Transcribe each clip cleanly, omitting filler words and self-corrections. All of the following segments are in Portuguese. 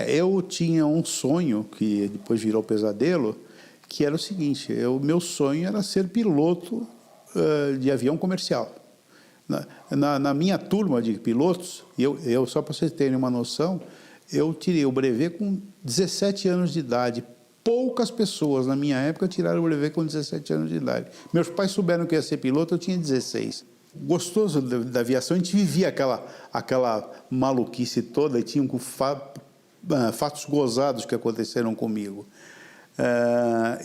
Eu tinha um sonho, que depois virou pesadelo, que era o seguinte: meu sonho era ser piloto de avião comercial. Na minha turma de pilotos, só para vocês terem uma noção, eu tirei o brevet com 17 anos de idade. Poucas pessoas na minha época tiraram o brevet com 17 anos de idade. Meus pais souberam que ia ser piloto, eu tinha 16. Gostoso da aviação, a gente vivia aquela maluquice toda, e tinha fatos gozados que aconteceram comigo.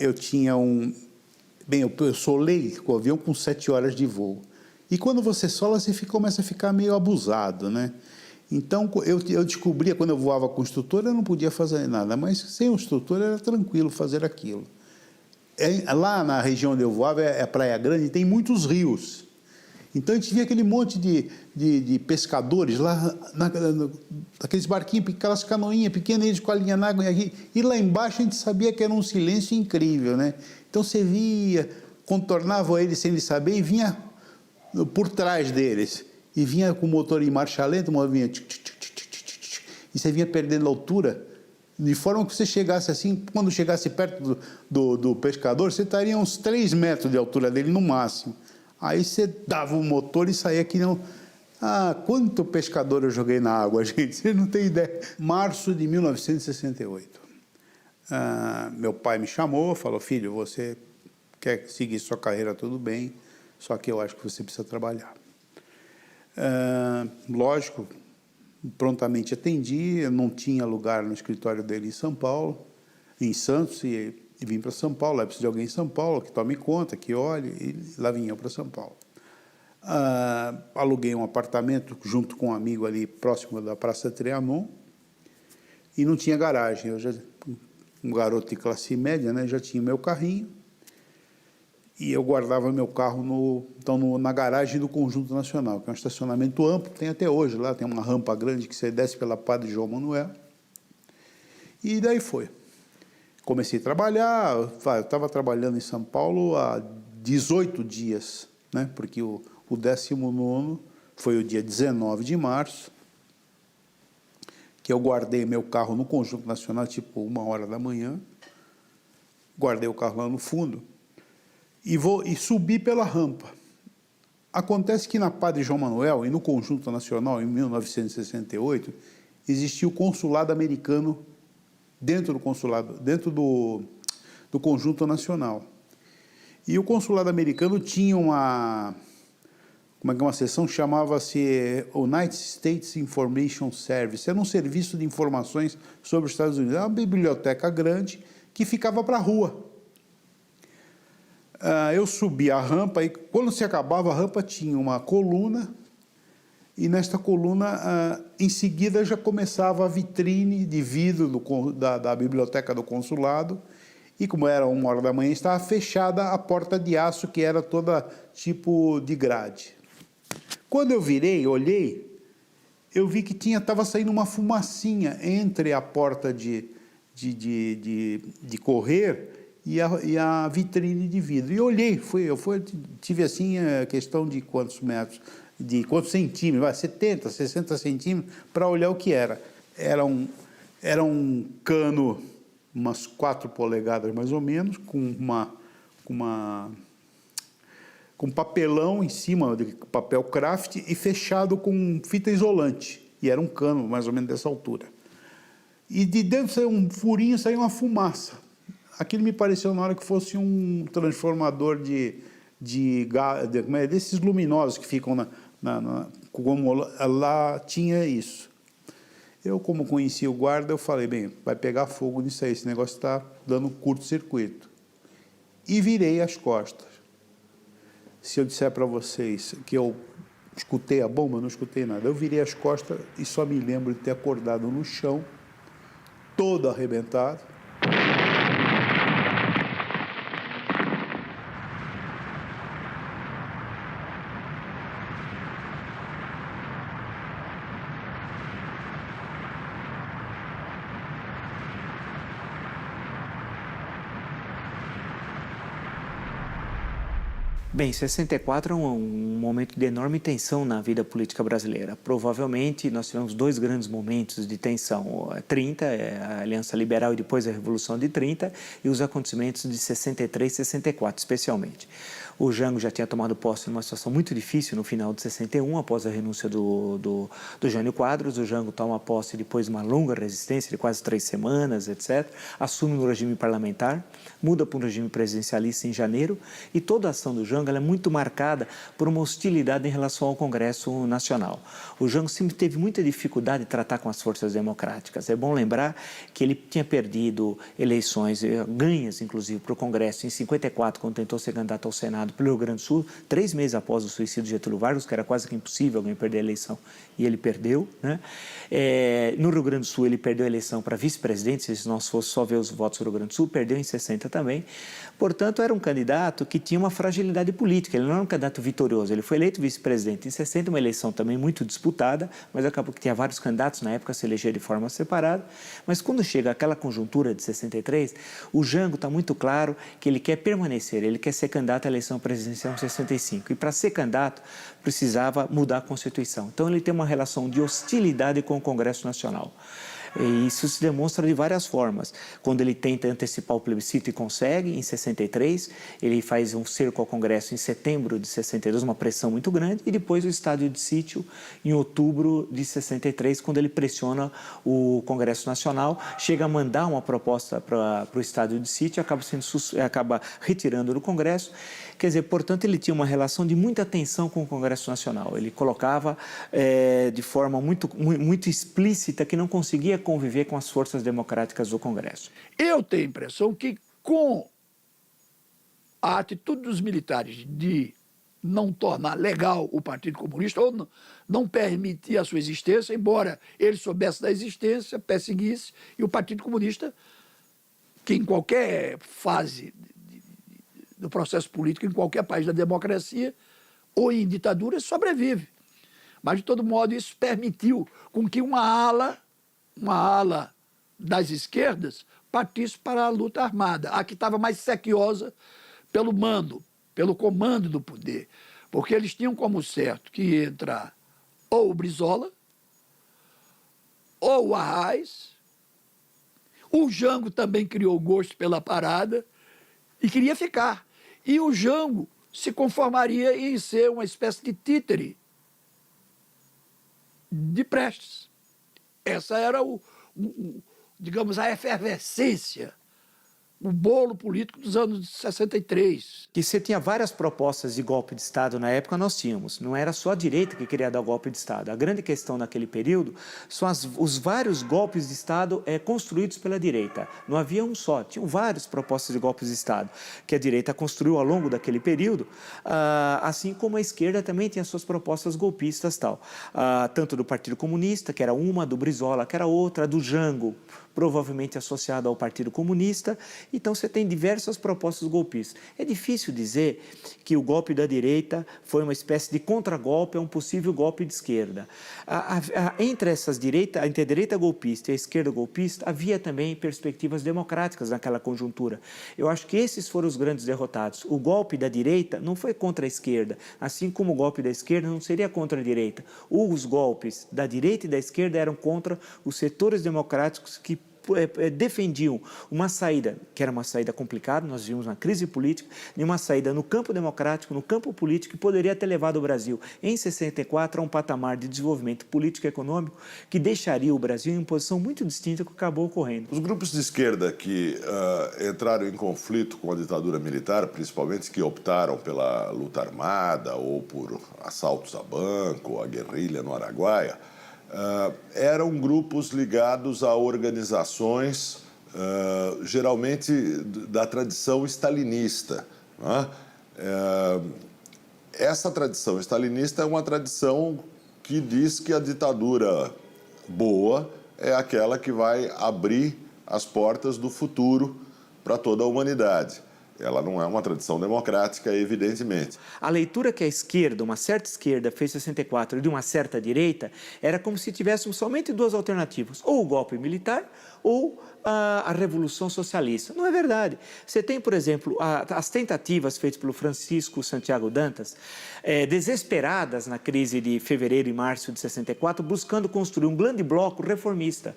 Eu tinha eu solei com o avião com 7 horas de voo. E quando você sola, você começa a ficar meio abusado, né? Então, eu descobria, quando eu voava com o instrutor, eu não podia fazer nada, mas sem o instrutor era tranquilo fazer aquilo. Lá na região onde eu voava, é Praia Grande, tem muitos rios. Então, a gente via aquele monte de pescadores lá, aqueles barquinhos, aquelas canoinhas pequenas, eles com a linha na água, e lá embaixo a gente sabia que era um silêncio incrível, né? Então, você via, contornava eles sem eles saber e vinha por trás deles. E vinha com o motor em marcha lenta, vinha e você vinha perdendo altura, de forma que você chegasse assim, quando chegasse perto do pescador, você estaria uns 3 metros de altura dele no máximo. Aí você dava o motor e saía que não... quanto pescador eu joguei na água, gente, você não tem ideia. Março de 1968. Meu pai me chamou, falou: filho, você quer seguir sua carreira, tudo bem, só que eu acho que você precisa trabalhar. Lógico, prontamente atendi. Eu não tinha lugar no escritório dele em São Paulo, em Santos, e vim para São Paulo. Aí preciso de alguém em São Paulo que tome conta, que olhe, e lá vim eu para São Paulo. Aluguei um apartamento junto com um amigo ali próximo da Praça Trianon, e não tinha garagem. Eu já, um garoto de classe média, né, já tinha meu carrinho, e eu guardava meu carro na garagem do Conjunto Nacional, que é um estacionamento amplo, tem até hoje lá, tem uma rampa grande que você desce pela Padre João Manuel. E daí foi. Comecei a trabalhar. Eu estava trabalhando em São Paulo há 18 dias, né? Porque o 19º foi o dia 19 de março, que eu guardei meu carro no Conjunto Nacional, tipo 1h da manhã, guardei o carro lá no fundo, e subi pela rampa. Acontece que na Padre João Manuel e no Conjunto Nacional, em 1968, existia o consulado americano dentro do Conjunto Nacional. E o consulado americano tinha uma seção, chamava-se United States Information Service. Era um serviço de informações sobre os Estados Unidos. Era uma biblioteca grande que ficava para a rua. Eu subi a rampa, e quando se acabava a rampa tinha uma coluna, e nesta coluna, em seguida, já começava a vitrine de vidro da biblioteca do consulado, e como era 1h da manhã, estava fechada a porta de aço, que era toda tipo de grade. Quando eu virei, olhei, eu vi que estava saindo uma fumacinha entre a porta de correr e a vitrine de vidro. E olhei, tive assim a questão de quantos metros, de quantos centímetros, 70, 60 centímetros, para olhar o que era. Era um cano, umas 4 polegadas mais ou menos, com papelão em cima, de papel craft, e fechado com fita isolante. E era um cano mais ou menos dessa altura. E de dentro saiu um furinho, saiu uma fumaça. Aquilo me pareceu na hora que fosse um transformador desses luminosos que ficam como lá tinha isso. Eu, como conhecia o guarda, eu falei: bem, vai pegar fogo nisso aí, esse negócio está dando curto-circuito. E virei as costas. Se eu disser para vocês que eu escutei a bomba, eu não escutei nada. Eu virei as costas e só me lembro de ter acordado no chão, todo arrebentado. Bem, 64 é um momento de enorme tensão na vida política brasileira. Provavelmente nós tivemos dois grandes momentos de tensão. 30, a Aliança Liberal e depois a Revolução de 30 e os acontecimentos de 63 e 64, especialmente. O Jango já tinha tomado posse numa situação muito difícil no final de 61, após a renúncia do Jânio Quadros. O Jango toma posse depois de uma longa resistência de quase 3 semanas, etc. Assume no regime parlamentar, muda para um regime presidencialista em janeiro e toda a ação do Jango ela é muito marcada por uma hostilidade em relação ao Congresso Nacional. O Jango sempre teve muita dificuldade de tratar com as forças democráticas. É bom lembrar que ele tinha perdido eleições ganhas, inclusive, para o Congresso em 54, quando tentou ser candidato ao Senado pelo Rio Grande do Sul, 3 meses após o suicídio de Getúlio Vargas, que era quase que impossível alguém perder a eleição, e ele perdeu, né? No Rio Grande do Sul, ele perdeu a eleição para vice-presidente, se nós fosse só ver os votos do Rio Grande do Sul, perdeu em 60 também. Portanto, era um candidato que tinha uma fragilidade política, ele não era um candidato vitorioso, ele foi eleito vice-presidente em 60, uma eleição também muito disputada, mas acabou que tinha vários candidatos na época, se eleger de forma separada. Mas quando chega aquela conjuntura de 63, o Jango está muito claro que ele quer permanecer, ele quer ser candidato à eleição presidencial em 65. E para ser candidato, precisava mudar a Constituição. Então, ele tem uma relação de hostilidade com o Congresso Nacional. E isso se demonstra de várias formas. Quando ele tenta antecipar o plebiscito e consegue, em 63, ele faz um cerco ao Congresso em setembro de 62, uma pressão muito grande, e depois o estado de sítio em outubro de 63, quando ele pressiona o Congresso Nacional, chega a mandar uma proposta para o estado de sítio e acaba retirando do Congresso. Quer dizer, portanto, ele tinha uma relação de muita tensão com o Congresso Nacional. Ele colocava de forma muito explícita que não conseguia conviver com as forças democráticas do Congresso. Eu tenho a impressão que, com a atitude dos militares de não tornar legal o Partido Comunista, ou não permitir a sua existência, embora ele soubesse da existência, perseguisse, e o Partido Comunista, que em qualquer fase do processo político, em qualquer país da democracia, ou em ditadura, sobrevive. Mas, de todo modo, isso permitiu com que uma ala das esquerdas partisse para a luta armada, a que estava mais sequiosa pelo comando do poder, porque eles tinham como certo que ia entrar ou o Brizola, ou o Arraes. O Jango também criou gosto pela parada e queria ficar. E o Jango se conformaria em ser uma espécie de títere de Prestes. Essa era digamos, a efervescência, o bolo político dos anos 63. Que você tinha várias propostas de golpe de Estado na época, nós tínhamos. Não era só a direita que queria dar golpe de Estado. A grande questão naquele período são os vários golpes de Estado construídos pela direita. Não havia um só, tinham várias propostas de golpes de Estado que a direita construiu ao longo daquele período, assim como a esquerda também tinha suas propostas golpistas, tanto do Partido Comunista, que era uma, do Brizola, que era outra, do Jango, provavelmente associado ao Partido Comunista. Então, você tem diversas propostas golpistas. É difícil dizer que o golpe da direita foi uma espécie de contragolpe a um possível golpe de esquerda. Entre a direita golpista e a esquerda golpista, havia também perspectivas democráticas naquela conjuntura. Eu acho que esses foram os grandes derrotados. O golpe da direita não foi contra a esquerda, assim como o golpe da esquerda não seria contra a direita. Os golpes da direita e da esquerda eram contra os setores democráticos que defendiam uma saída, que era uma saída complicada, nós vimos uma crise política, e uma saída no campo democrático, no campo político, que poderia ter levado o Brasil, em 64, a um patamar de desenvolvimento político e econômico que deixaria o Brasil em uma posição muito distinta do que acabou ocorrendo. Os grupos de esquerda que entraram em conflito com a ditadura militar, principalmente que optaram pela luta armada ou por assaltos a banco, ou a guerrilha no Araguaia, eram grupos ligados a organizações, geralmente da tradição stalinista, né? Essa tradição stalinista é uma tradição que diz que a ditadura boa é aquela que vai abrir as portas do futuro para toda a humanidade. Ela não é uma tradição democrática, evidentemente. A leitura que a esquerda, uma certa esquerda, fez em 64 de uma certa direita, era como se tivéssemos somente duas alternativas, ou o golpe militar ou a Revolução Socialista. Não é verdade. Você tem, por exemplo, as tentativas feitas pelo Francisco Santiago Dantas, desesperadas na crise de fevereiro e março de 64, buscando construir um grande bloco reformista.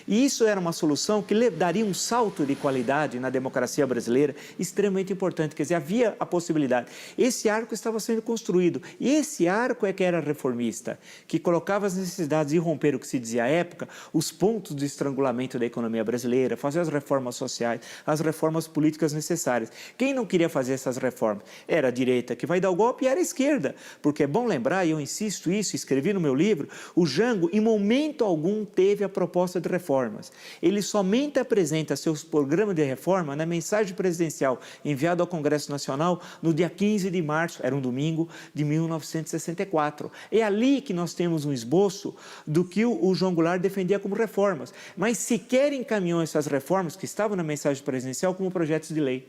E isso era uma solução que daria um salto de qualidade na democracia brasileira extremamente importante. Quer dizer, havia a possibilidade. Esse arco estava sendo construído. E esse arco é que era reformista, que colocava as necessidades de romper o que se dizia à época, os pontos de estrangulamento da economia brasileira, fazer as reformas sociais, as reformas políticas necessárias. Quem não queria fazer essas reformas? Era a direita que vai dar o golpe e era a esquerda. Porque é bom lembrar, e eu insisto isso, escrevi no meu livro, o Jango, em momento algum, teve a proposta de reforma. Ele somente apresenta seus programas de reforma na mensagem presidencial enviada ao Congresso Nacional no dia 15 de março, era um domingo, de 1964. É ali que nós temos um esboço do que o João Goulart defendia como reformas, mas sequer encaminhou essas reformas que estavam na mensagem presidencial como projetos de lei.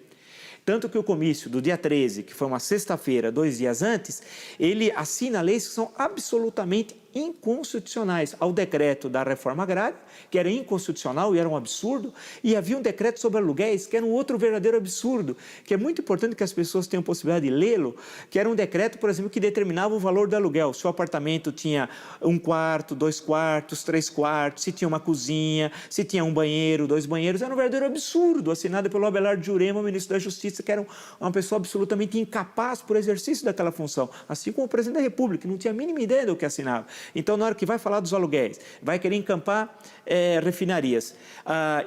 Tanto que o comício do dia 13, que foi uma sexta-feira, 2 dias antes, ele assina leis que são absolutamente inconstitucionais ao decreto da reforma agrária, que era inconstitucional e era um absurdo, e havia um decreto sobre aluguéis, que era um outro verdadeiro absurdo, que é muito importante que as pessoas tenham possibilidade de lê-lo, que era um decreto, por exemplo, que determinava o valor do aluguel. Se o apartamento tinha 1 quarto, 2 quartos, 3 quartos, se tinha uma cozinha, se tinha um banheiro, 2 banheiros, era um verdadeiro absurdo, assinado pelo Abelardo Jurema, ministro da Justiça, que era uma pessoa absolutamente incapaz por exercício daquela função, assim como o presidente da República, que não tinha a mínima ideia do que assinava. Então, na hora que vai falar dos aluguéis, vai querer encampar refinarias,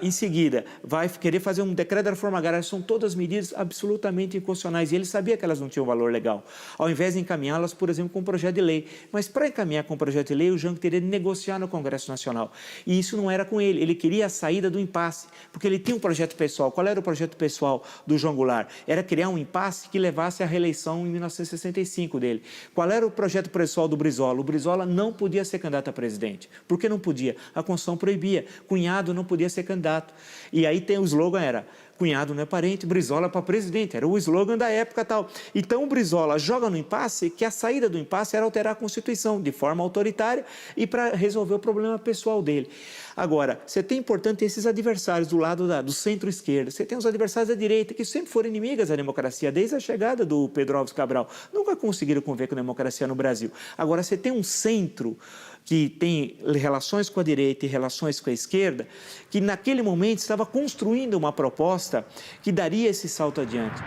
em seguida, vai querer fazer um decreto da reforma agrária, são todas medidas absolutamente inconstitucionais, e ele sabia que elas não tinham valor legal, ao invés de encaminhá-las, por exemplo, com um projeto de lei. Mas para encaminhar com um projeto de lei, o Jango teria de negociar no Congresso Nacional, e isso não era com ele, ele queria a saída do impasse, porque ele tinha um projeto pessoal. Qual era o projeto pessoal do João Goulart? Era criar um impasse que levasse à reeleição em 1965 dele. Qual era o projeto pessoal do Brizola? O Brizola não podia ser candidato a presidente. Por que não podia? A Constituição proibia. Cunhado não podia ser candidato. E aí tem o slogan, era cunhado não é parente, Brizola para presidente. Era o slogan da época tal. Então o Brizola joga no impasse que a saída do impasse era alterar a Constituição de forma autoritária e para resolver o problema pessoal dele. Agora, você tem, portanto, esses adversários do lado do centro-esquerda, você tem os adversários da direita, que sempre foram inimigas da democracia, desde a chegada do Pedro Álvares Cabral. Nunca conseguiram conviver com a democracia no Brasil. Agora, você tem um centro que tem relações com a direita e relações com a esquerda, que naquele momento estava construindo uma proposta que daria esse salto adiante.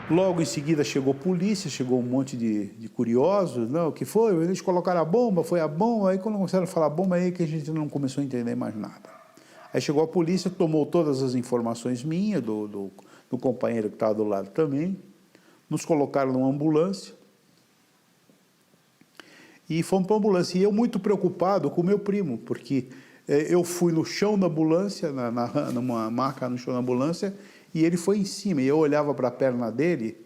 Logo em seguida chegou polícia, chegou um monte de curiosos, não, o que foi? Eles colocaram a bomba, foi a bomba, aí quando começaram a falar bomba, aí que a gente não começou a entender mais nada. Aí chegou a polícia, tomou todas as informações minhas, do companheiro que estava do lado também, nos colocaram numa ambulância e fomos para a ambulância. E eu muito preocupado com o meu primo, porque eu fui no chão da ambulância, numa maca no chão da ambulância, e ele foi em cima, e eu olhava para a perna dele,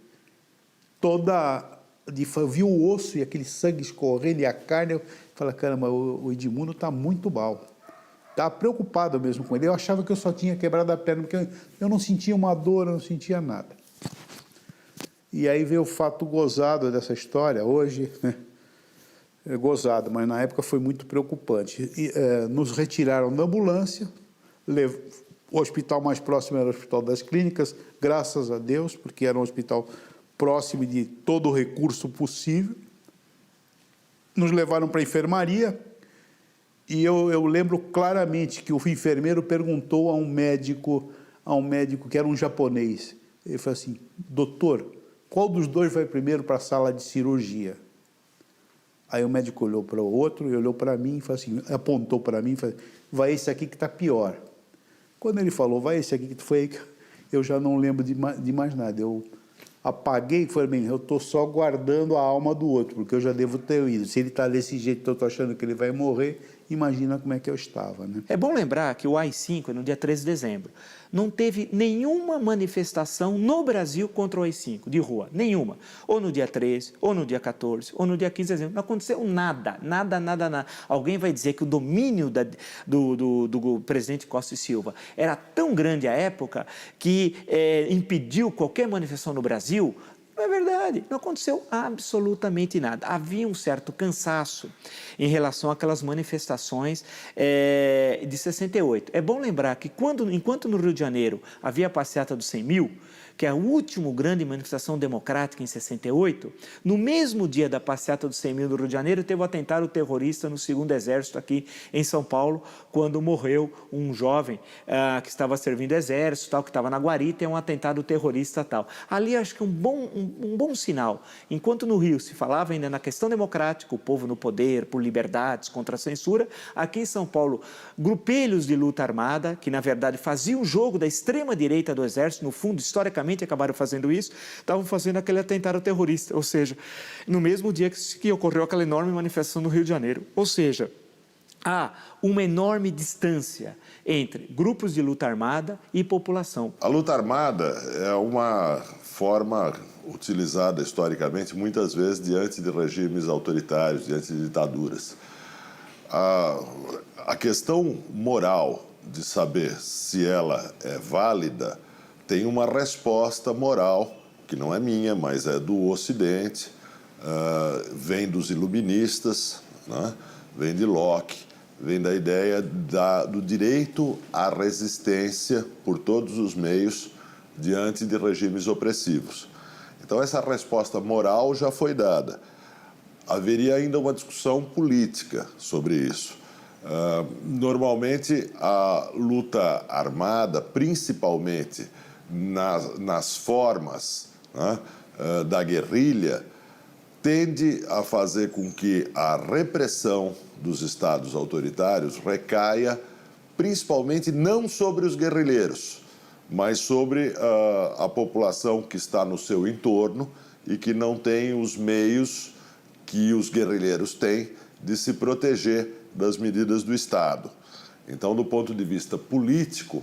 vi o osso e aquele sangue escorrendo e a carne, eu falei, caramba, o Edmundo está muito mal. Estava preocupado mesmo com ele, eu achava que eu só tinha quebrado a perna, porque eu não sentia uma dor, eu não sentia nada. E aí veio o fato gozado dessa história, hoje, né? É gozado, mas na época foi muito preocupante. Nos retiraram da ambulância, o hospital mais próximo era o Hospital das Clínicas, graças a Deus, porque era um hospital próximo de todo o recurso possível. Nos levaram para a enfermaria e eu lembro claramente que o enfermeiro perguntou a um médico que era um japonês. Ele falou assim, doutor, qual dos dois vai primeiro para a sala de cirurgia? Aí o médico olhou para o outro e olhou para mim e falou assim, apontou para mim e falou, vai esse aqui que está pior. Quando ele falou, vai esse aqui, que foi aí que eu já não lembro de mais nada. Eu apaguei e falei, bem, eu estou só guardando a alma do outro, porque eu já devo ter ido. Se ele está desse jeito, eu estou achando que ele vai morrer, imagina como é que eu estava, né? É bom lembrar que o AI-5 é no dia 13 de dezembro. Não teve nenhuma manifestação no Brasil contra o AI-5, de rua, nenhuma. Ou no dia 13, ou no dia 14, ou no dia 15 de dezembro. Não aconteceu nada, nada. Alguém vai dizer que o domínio do presidente Costa e Silva era tão grande à época que impediu qualquer manifestação no Brasil? Não é verdade, não aconteceu absolutamente nada. Havia um certo cansaço em relação àquelas manifestações de 68. É bom lembrar que enquanto no Rio de Janeiro havia a passeata dos 100 mil, que é a última grande manifestação democrática em 68, no mesmo dia da passeata dos 100 mil do Rio de Janeiro, teve o atentado terrorista no 2º Exército aqui em São Paulo, quando morreu um jovem que estava servindo exército, tal, que estava na guarita, é um atentado terrorista tal. Ali acho que um bom sinal. Enquanto no Rio se falava ainda na questão democrática, o povo no poder, por liberdades, contra a censura, aqui em São Paulo, grupelhos de luta armada, que na verdade faziam o jogo da extrema-direita do Exército, no fundo, historicamente, acabaram fazendo isso, estavam fazendo aquele atentado terrorista, ou seja, no mesmo dia que ocorreu aquela enorme manifestação no Rio de Janeiro. Ou seja, há uma enorme distância entre grupos de luta armada e população. A luta armada é uma forma utilizada historicamente, muitas vezes, diante de regimes autoritários, diante de ditaduras. A questão moral de saber se ela é válida tem uma resposta moral, que não é minha, mas é do Ocidente, vem dos iluministas, né? Vem de Locke, vem da ideia do direito à resistência por todos os meios diante de regimes opressivos. Então, essa resposta moral já foi dada. Haveria ainda uma discussão política sobre isso. Normalmente, a luta armada, principalmente nas formas, né, da guerrilha, tende a fazer com que a repressão dos estados autoritários recaia principalmente não sobre os guerrilheiros, mas sobre a população que está no seu entorno e que não tem os meios que os guerrilheiros têm de se proteger das medidas do Estado. Então, do ponto de vista político,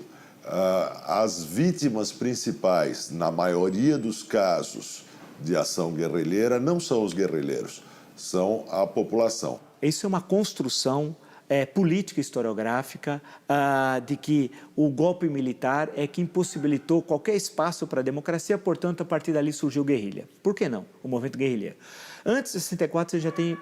as vítimas principais, na maioria dos casos de ação guerrilheira, não são os guerrilheiros, são a população. Isso é uma construção política historiográfica de que o golpe militar é que impossibilitou qualquer espaço para a democracia, portanto, a partir dali surgiu guerrilha. Por que não? O movimento guerrilheiro. Antes de 64, você já tem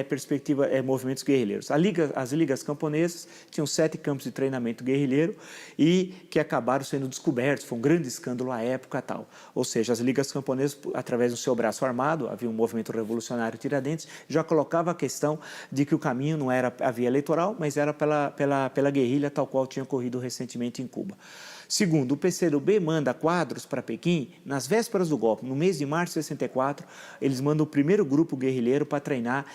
perspectiva, movimentos guerrilheiros. As ligas camponesas tinham 7 campos de treinamento guerrilheiro e que acabaram sendo descobertos, foi um grande escândalo à época tal. Ou seja, as ligas camponesas, através do seu braço armado, havia um movimento revolucionário Tiradentes, já colocava a questão de que o caminho não era a via eleitoral, mas era pela guerrilha, tal qual tinha ocorrido recentemente em Cuba. Segundo, o PCdoB manda quadros para Pequim nas vésperas do golpe, no mês de março de 64, eles mandam o primeiro grupo guerrilheiro para treinar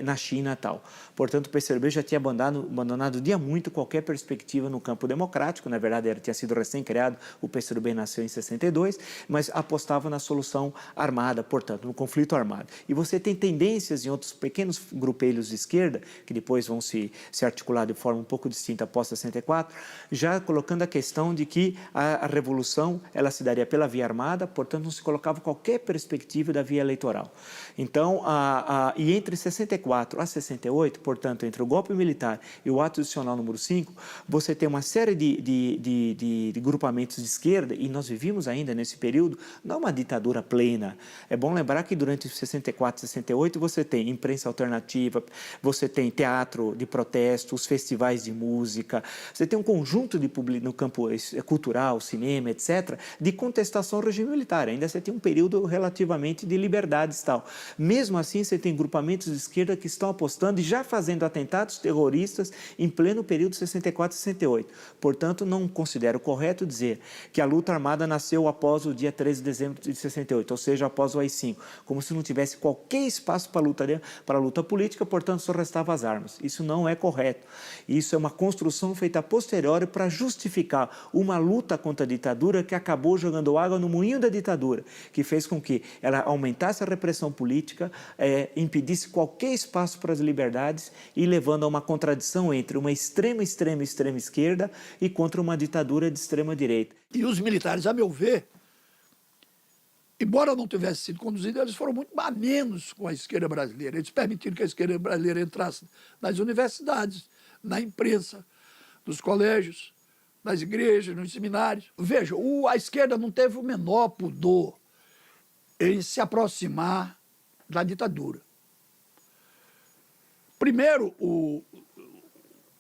na China e tal. Portanto, o PCdoB já tinha abandonado dia muito qualquer perspectiva no campo democrático, na verdade tinha sido recém-criado, o PCdoB nasceu em 62, mas apostava na solução armada, portanto, no conflito armado. E você tem tendências em outros pequenos grupelhos de esquerda, que depois vão se articular de forma um pouco distinta após 64, já colocando a questão de que a revolução ela se daria pela via armada, portanto não se colocava qualquer perspectiva da via eleitoral. Então, e entre 64 a 68, portanto, entre o golpe militar e o ato institucional número 5, você tem uma série de grupamentos de esquerda, e nós vivíamos ainda nesse período, não uma ditadura plena. É bom lembrar que durante 64 e 68 você tem imprensa alternativa, você tem teatro de protesto, os festivais de música, você tem um conjunto no campo cultural, cinema, etc., de contestação ao regime militar. Ainda você tem um período relativamente de liberdades e tal. Mesmo assim, você tem grupamentos de esquerda que estão apostando e já fazendo atentados terroristas em pleno período 64 e 68. Portanto, não considero correto dizer que a luta armada nasceu após o dia 13 de dezembro de 68, ou seja, após o AI-5, como se não tivesse qualquer espaço para a luta política, portanto, só restavam as armas. Isso não é correto. Isso é uma construção feita a posteriori para justificar uma luta contra a ditadura que acabou jogando água no moinho da ditadura, que fez com que ela aumentasse a repressão política, impedisse qualquer espaço para as liberdades e levando a uma contradição entre uma extrema esquerda e contra uma ditadura de extrema direita. E os militares, a meu ver, embora não tivesse sido conduzidos, eles foram muito menos com a esquerda brasileira. Eles permitiram que a esquerda brasileira entrasse nas universidades, na imprensa, nos colégios, nas igrejas, nos seminários. Veja, a esquerda não teve o menor pudor em se aproximar da ditadura. Primeiro,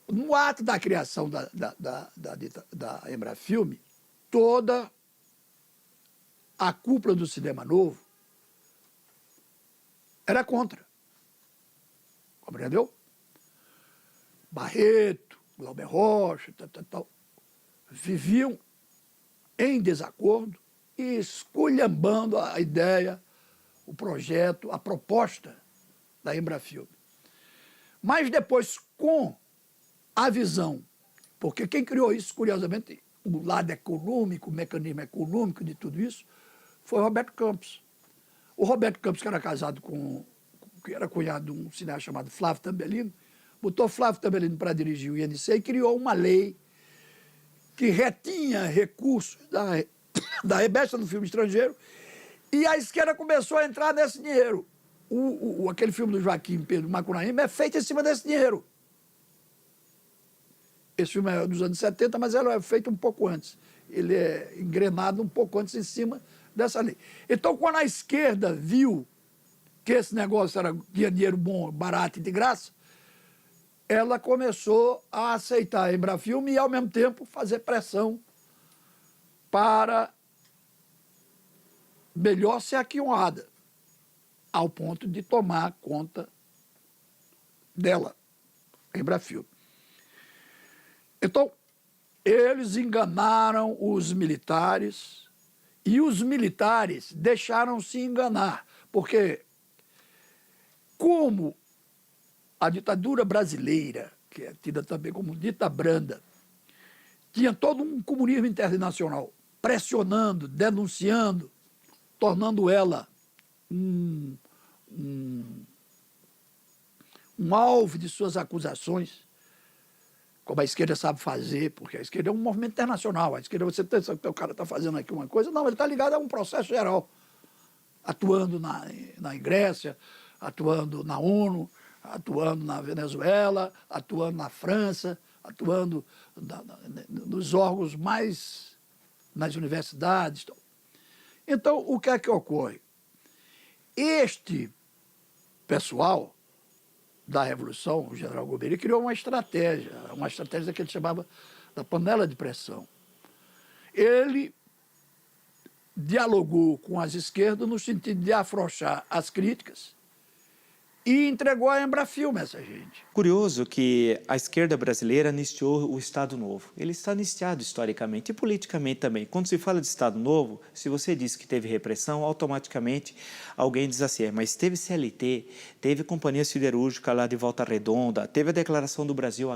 no ato da criação da Embrafilme, toda a cúpula do cinema novo era contra. Compreendeu? Barreto, Glauber Rocha, tal, viviam em desacordo e esculhambando a ideia, o projeto, a proposta da Embrafilme. Mas depois, com a visão, porque quem criou isso, curiosamente, o lado econômico, o mecanismo econômico de tudo isso, foi o Roberto Campos. O Roberto Campos, que era casado que era cunhado de um cineasta chamado Flávio Tambellino, botou Flávio Tambellino para dirigir o INC e criou uma lei que retinha recursos da remessa do filme estrangeiro, e a esquerda começou a entrar nesse dinheiro. Aquele filme do Joaquim Pedro Macunaíma é feito em cima desse dinheiro. Esse filme é dos anos 70, mas ele é feito um pouco antes. Ele é engrenado um pouco antes em cima dessa lei. Então, quando a esquerda viu que esse negócio tinha dinheiro bom, barato e de graça, ela começou a aceitar a Embrafilme e, ao mesmo tempo, fazer pressão para melhor ser aquionada, ao ponto de tomar conta dela, a Embrafilme. Então, eles enganaram os militares e os militares deixaram-se enganar, porque como a ditadura brasileira, que é tida também como dita branda, tinha todo um comunismo internacional pressionando, denunciando, tornando ela um alvo de suas acusações, como a esquerda sabe fazer, porque a esquerda é um movimento internacional. A esquerda, você pensa que o cara está fazendo aqui uma coisa, não, ele está ligado a um processo geral, atuando na Grécia, atuando na ONU, atuando na Venezuela, atuando na França, atuando nos órgãos mais, nas universidades. Então, o que é que ocorre? Este pessoal da Revolução, o general Golbery, criou uma estratégia que ele chamava da panela de pressão. Ele dialogou com as esquerdas no sentido de afrouxar as críticas e entregou a Embrafilme essa gente. Curioso que a esquerda brasileira anistiou o Estado Novo. Ele está anistiado historicamente e politicamente também. Quando se fala de Estado Novo, se você diz que teve repressão, automaticamente alguém diz assim, mas teve CLT, teve Companhia Siderúrgica lá de Volta Redonda, teve a Declaração do Brasil,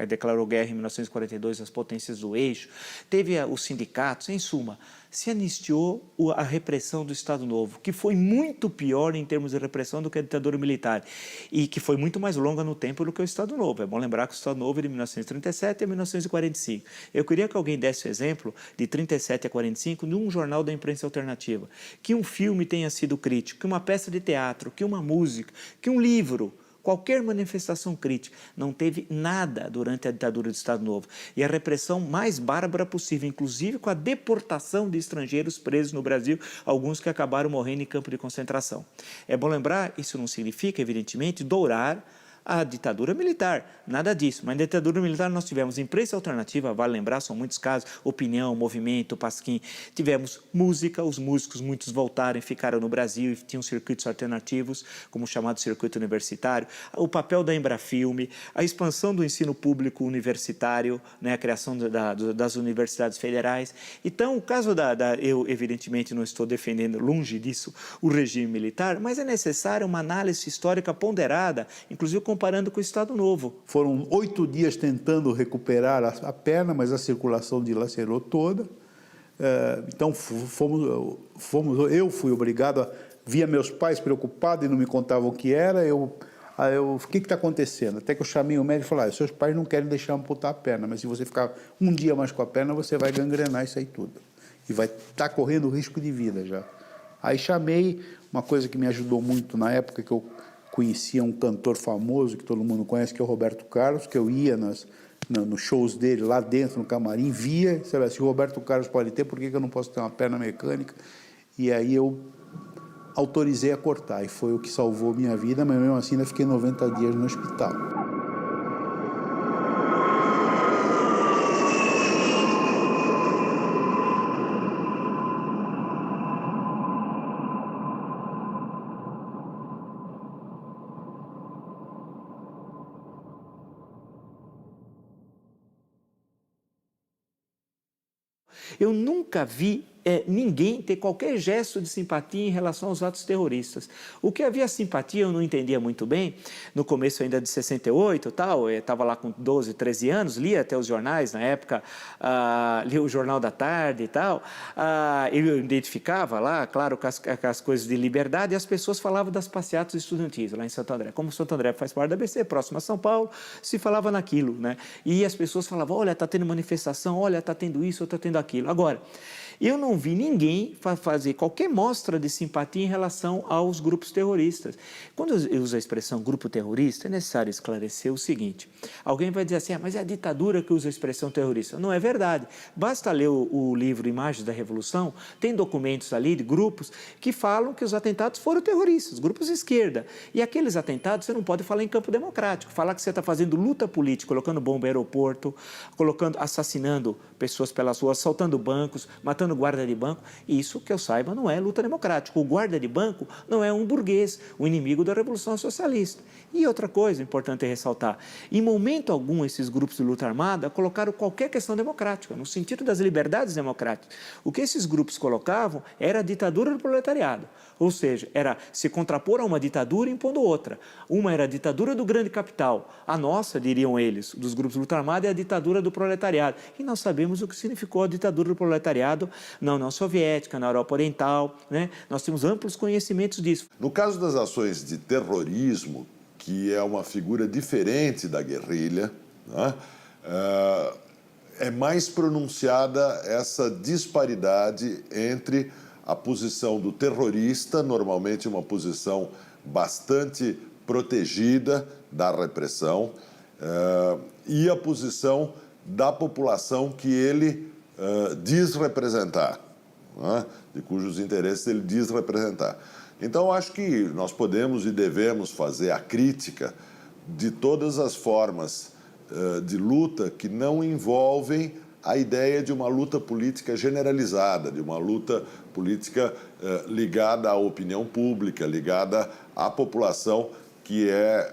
declarou guerra em 1942 às potências do eixo, teve os sindicatos, em suma, se anistiou a repressão do Estado Novo, que foi muito pior em termos de repressão do que a ditadura militar e que foi muito mais longa no tempo do que o Estado Novo. É bom lembrar que o Estado Novo é de 1937 a 1945. Eu queria que alguém desse o exemplo de 37 a 45 num jornal da imprensa alternativa, que um filme tenha sido crítico, que uma peça de teatro, que uma música, que um livro, qualquer manifestação crítica, não teve nada durante a ditadura do Estado Novo. E a repressão mais bárbara possível, inclusive com a deportação de estrangeiros presos no Brasil, alguns que acabaram morrendo em campo de concentração. É bom lembrar, isso não significa, evidentemente, dourar a ditadura militar, nada disso. Mas na ditadura militar nós tivemos imprensa alternativa, vale lembrar, são muitos casos, Opinião, Movimento, Pasquim. Tivemos música, os músicos, muitos voltaram e ficaram no Brasil e tinham circuitos alternativos, como o chamado circuito universitário. O papel da Embrafilme, a expansão do ensino público universitário, né, a criação das universidades federais. Então, o caso eu evidentemente não estou defendendo, longe disso, o regime militar, mas é necessária uma análise histórica ponderada, inclusive com comparando com o Estado Novo. Foram 8 dias tentando recuperar a perna, mas a circulação dilacerou toda. Então, eu fui obrigado via meus pais preocupados e não me contavam o que era, o que está acontecendo? Até que eu chamei o médico e falei, seus pais não querem deixar amputar a perna, mas se você ficar um dia mais com a perna, você vai gangrenar isso aí tudo. E vai estar correndo risco de vida já. Aí chamei, uma coisa que me ajudou muito na época, que eu conhecia um cantor famoso, que todo mundo conhece, que é o Roberto Carlos, que eu ia nos shows dele, lá dentro, no camarim, via, sabe, se o Roberto Carlos pode ter, por que eu não posso ter uma perna mecânica? E aí eu autorizei a cortar, e foi o que salvou minha vida, mas mesmo assim ainda fiquei 90 dias no hospital. Eu nunca vi ninguém ter qualquer gesto de simpatia em relação aos atos terroristas. O que havia simpatia eu não entendia muito bem, no começo ainda de 68 tal, eu estava lá com 12, 13 anos, lia até os jornais na época, lia o Jornal da Tarde e tal, eu identificava lá, claro, com as coisas de liberdade, e as pessoas falavam das passeatas estudantis lá em Santo André. Como Santo André faz parte da ABC, próximo a São Paulo, se falava naquilo, né? E as pessoas falavam, olha, está tendo manifestação, olha, está tendo isso, está tendo aquilo. Agora, eu não vi ninguém fazer qualquer mostra de simpatia em relação aos grupos terroristas. Quando eu uso a expressão grupo terrorista, é necessário esclarecer o seguinte. Alguém vai dizer assim, mas é a ditadura que usa a expressão terrorista. Não é verdade. Basta ler o livro Imagens da Revolução, tem documentos ali de grupos que falam que os atentados foram terroristas, grupos de esquerda. E aqueles atentados você não pode falar em campo democrático, falar que você está fazendo luta política, colocando bomba em aeroporto, assassinando pessoas pelas ruas, assaltando bancos, matando guarda de banco, isso que eu saiba não é luta democrática. O guarda de banco não é um burguês, o inimigo da Revolução Socialista. E outra coisa importante ressaltar, em momento algum esses grupos de luta armada colocaram qualquer questão democrática, no sentido das liberdades democráticas. O que esses grupos colocavam era a ditadura do proletariado, ou seja, era se contrapor a uma ditadura impondo outra. Uma era a ditadura do grande capital, a nossa, diriam eles, dos grupos de luta armada, é a ditadura do proletariado. E nós sabemos o que significou a ditadura do proletariado na União Soviética, na Europa Oriental, né? Nós temos amplos conhecimentos disso. No caso das ações de terrorismo, que é uma figura diferente da guerrilha, né? É mais pronunciada essa disparidade entre a posição do terrorista, normalmente uma posição bastante protegida da repressão, e a posição da população que ele diz representar, né? De cujos interesses ele diz representar. Então, acho que nós podemos e devemos fazer a crítica de todas as formas de luta que não envolvem a ideia de uma luta política generalizada, de uma luta política ligada à opinião pública, ligada à população que é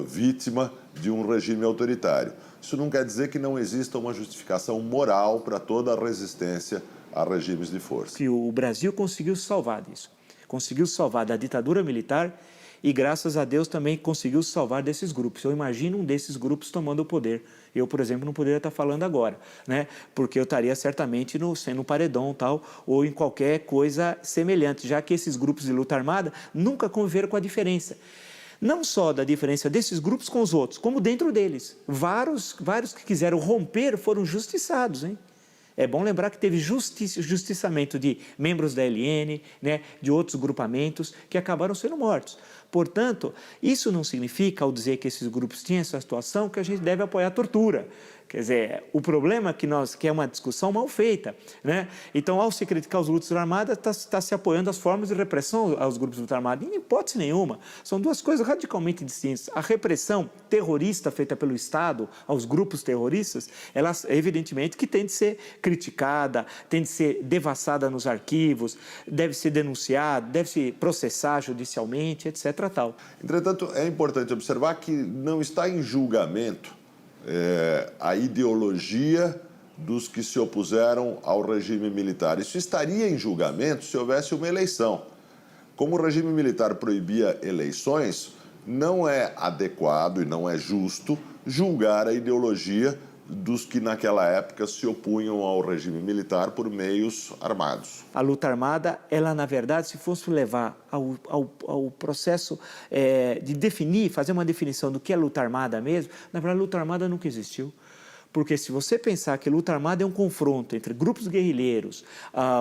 vítima de um regime autoritário. Isso não quer dizer que não exista uma justificação moral para toda a resistência a regimes de força. Que o Brasil conseguiu se salvar disso. Conseguiu se salvar da ditadura militar e, graças a Deus, também conseguiu se salvar desses grupos. Eu imagino um desses grupos tomando o poder. Eu, por exemplo, não poderia estar falando agora, né? Porque eu estaria certamente sendo um paredão tal, ou em qualquer coisa semelhante, já que esses grupos de luta armada nunca conviveram com a diferença. Não só da diferença desses grupos com os outros, como dentro deles. Vários que quiseram romper foram justiçados, hein? É bom lembrar que teve justiçamento de membros da LN, né, de outros grupamentos que acabaram sendo mortos. Portanto, isso não significa, ao dizer que esses grupos tinham essa situação, que a gente deve apoiar a tortura. Quer dizer, o problema é que é uma discussão mal feita, né? Então, ao se criticar os grupos de luta armada, está se apoiando as formas de repressão aos grupos de luta armada. Em hipótese nenhuma. São duas coisas radicalmente distintas. A repressão terrorista feita pelo Estado aos grupos terroristas, ela, evidentemente, que tem de ser criticada, tem de ser devassada nos arquivos, deve ser denunciada, deve se processar judicialmente, etc. Tal. Entretanto, é importante observar que não está em julgamento a ideologia dos que se opuseram ao regime militar. Isso estaria em julgamento se houvesse uma eleição. Como o regime militar proibia eleições, não é adequado e não é justo julgar a ideologia dos que naquela época se opunham ao regime militar por meios armados. A luta armada, ela na verdade, se fosse levar ao processo de definir, fazer uma definição do que é luta armada mesmo, na verdade a luta armada nunca existiu. Porque se você pensar que luta armada é um confronto entre grupos guerrilheiros,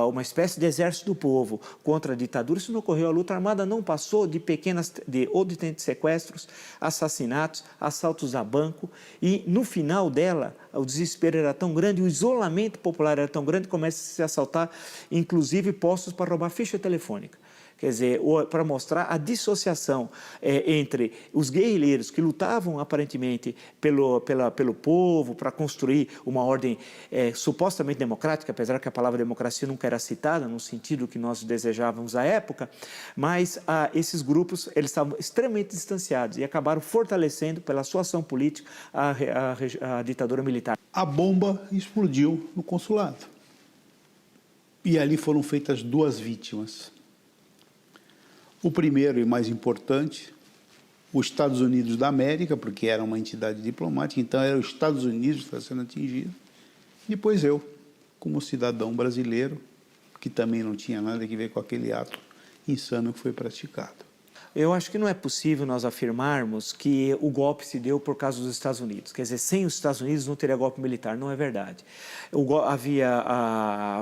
uma espécie de exército do povo contra a ditadura, isso não ocorreu. A luta armada não passou de de sequestros, assassinatos, assaltos a banco, e no final dela o desespero era tão grande, o isolamento popular era tão grande que começa a se assaltar, inclusive, postos para roubar ficha telefônica. Quer dizer, para mostrar a dissociação entre os guerrilheiros que lutavam aparentemente pelo povo, para construir uma ordem supostamente democrática, apesar que a palavra democracia nunca era citada no sentido que nós desejávamos à época, mas esses grupos eles estavam extremamente distanciados e acabaram fortalecendo pela sua ação política a ditadura militar. A bomba explodiu no consulado. E ali foram feitas 2 vítimas. O primeiro e mais importante, os Estados Unidos da América, porque era uma entidade diplomática, então era os Estados Unidos que estava sendo atingido. Depois eu, como cidadão brasileiro, que também não tinha nada a ver com aquele ato insano que foi praticado. Eu acho que não é possível nós afirmarmos que o golpe se deu por causa dos Estados Unidos. Quer dizer, sem os Estados Unidos não teria golpe militar. Não é verdade. Havia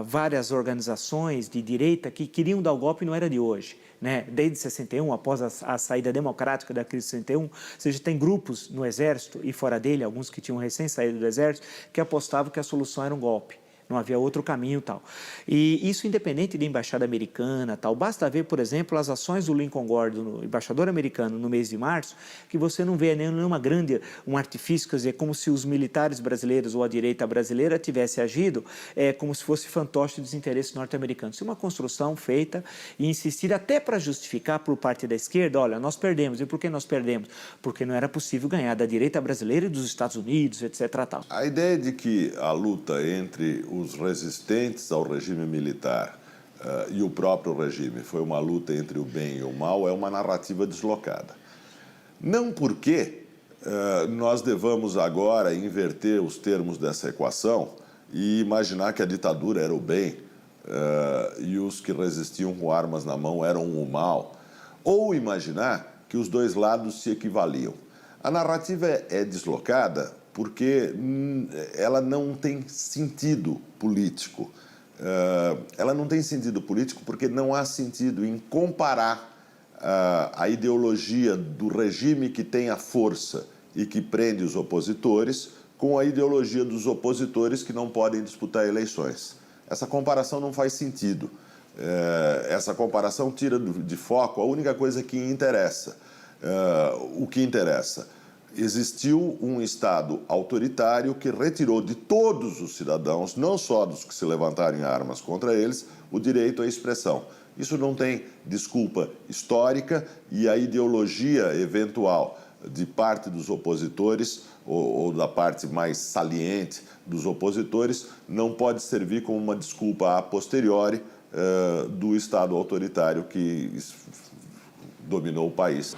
várias organizações de direita que queriam dar o golpe, não era de hoje. Né? Desde 61, após a saída democrática da crise de 61, ou seja, tem grupos no Exército e fora dele, alguns que tinham recém saído do Exército, que apostavam que a solução era um golpe. Não havia outro caminho tal. E isso independente da embaixada americana tal. Basta ver, por exemplo, as ações do Lincoln Gore, do embaixador americano, no mês de março, que você não vê nenhuma um artifício, quer dizer, como se os militares brasileiros ou a direita brasileira tivesse agido como se fosse fantoche dos interesses norte-americanos. Isso é uma construção feita e insistida até para justificar por parte da esquerda, olha, nós perdemos. E por que nós perdemos? Porque não era possível ganhar da direita brasileira e dos Estados Unidos, etc. Tal. A ideia de que a luta entre os resistentes ao regime militar e o próprio regime foi uma luta entre o bem e o mal é uma narrativa deslocada. Não porque nós devamos agora inverter os termos dessa equação e imaginar que a ditadura era o bem e os que resistiam com armas na mão eram o mal, ou imaginar que os dois lados se equivaliam. A narrativa é deslocada porque ela não tem sentido político. Ela não tem sentido político porque não há sentido em comparar a ideologia do regime que tem a força e que prende os opositores com a ideologia dos opositores que não podem disputar eleições. Essa comparação não faz sentido. Essa comparação tira de foco a única coisa que interessa. O que interessa? Existiu um Estado autoritário que retirou de todos os cidadãos, não só dos que se levantarem armas contra eles, o direito à expressão. Isso não tem desculpa histórica e a ideologia eventual de parte dos opositores ou da parte mais saliente dos opositores não pode servir como uma desculpa a posteriori do Estado autoritário que dominou o país.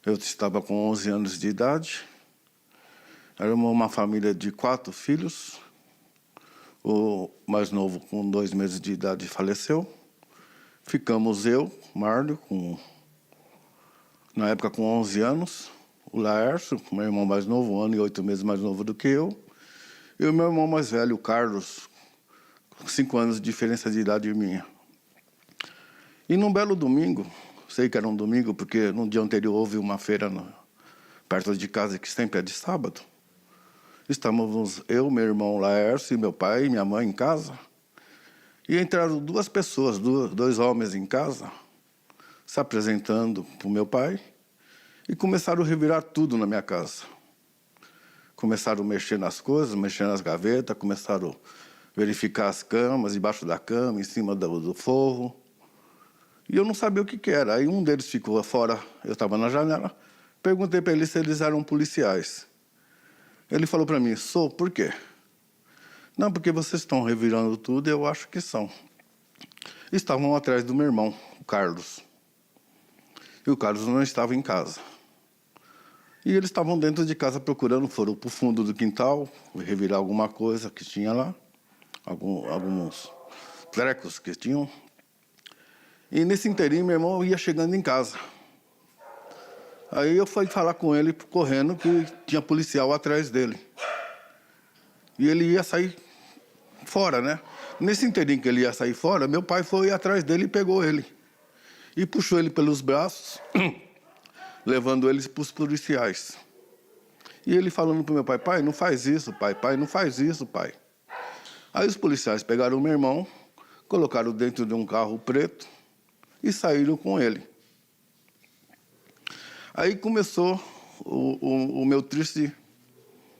Eu estava com 11 anos de idade, era uma família de 4 filhos, o mais novo com 2 meses de idade faleceu, ficamos eu, Márcio, na época com 11 anos, o Laércio, meu irmão mais novo, 1 ano e 8 meses mais novo do que eu, e o meu irmão mais velho, o Carlos, com 5 anos de diferença de idade minha. E num belo domingo, sei que era um domingo, porque no dia anterior houve uma feira perto de casa, que sempre é de sábado. Estávamos eu, meu irmão Laércio, e meu pai e minha mãe em casa. E entraram 2 pessoas, 2 homens em casa, se apresentando para o meu pai, e começaram a revirar tudo na minha casa. Começaram a mexer nas coisas, mexer nas gavetas, começaram a verificar as camas, debaixo da cama, em cima do forro. E eu não sabia o que era. Aí um deles ficou fora, eu estava na janela, perguntei para ele se eles eram policiais. Ele falou para mim, sou, por quê? Não, porque vocês estão revirando tudo e eu acho que são. Estavam atrás do meu irmão, o Carlos. E o Carlos não estava em casa. E eles estavam dentro de casa procurando, foram para o fundo do quintal, revirar alguma coisa que tinha lá, alguns trecos que tinham. E nesse inteirinho, meu irmão ia chegando em casa. Aí eu fui falar com ele, correndo, que tinha policial atrás dele. E ele ia sair fora, né? Nesse inteirinho que ele ia sair fora, meu pai foi atrás dele e pegou ele. E puxou ele pelos braços, levando eles para os policiais. E ele falando para o meu pai, pai, não faz isso, pai, não faz isso, pai. Aí os policiais pegaram o meu irmão, colocaram dentro de um carro preto e saíram com ele. Aí começou o meu triste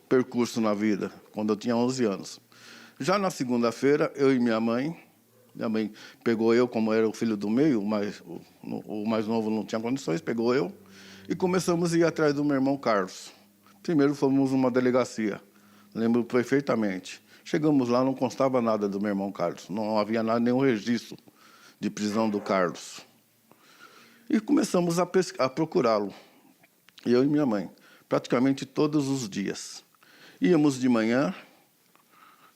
percurso na vida, quando eu tinha 11 anos. Já na segunda-feira, eu e minha mãe pegou eu, como era o filho do meio, mas o mais novo não tinha condições, pegou eu, e começamos a ir atrás do meu irmão Carlos. Primeiro fomos numa delegacia, lembro perfeitamente. Chegamos lá, não constava nada do meu irmão Carlos, não havia nada, nenhum registro de prisão do Carlos. E começamos a procurá-lo, eu e minha mãe, praticamente todos os dias. Íamos de manhã,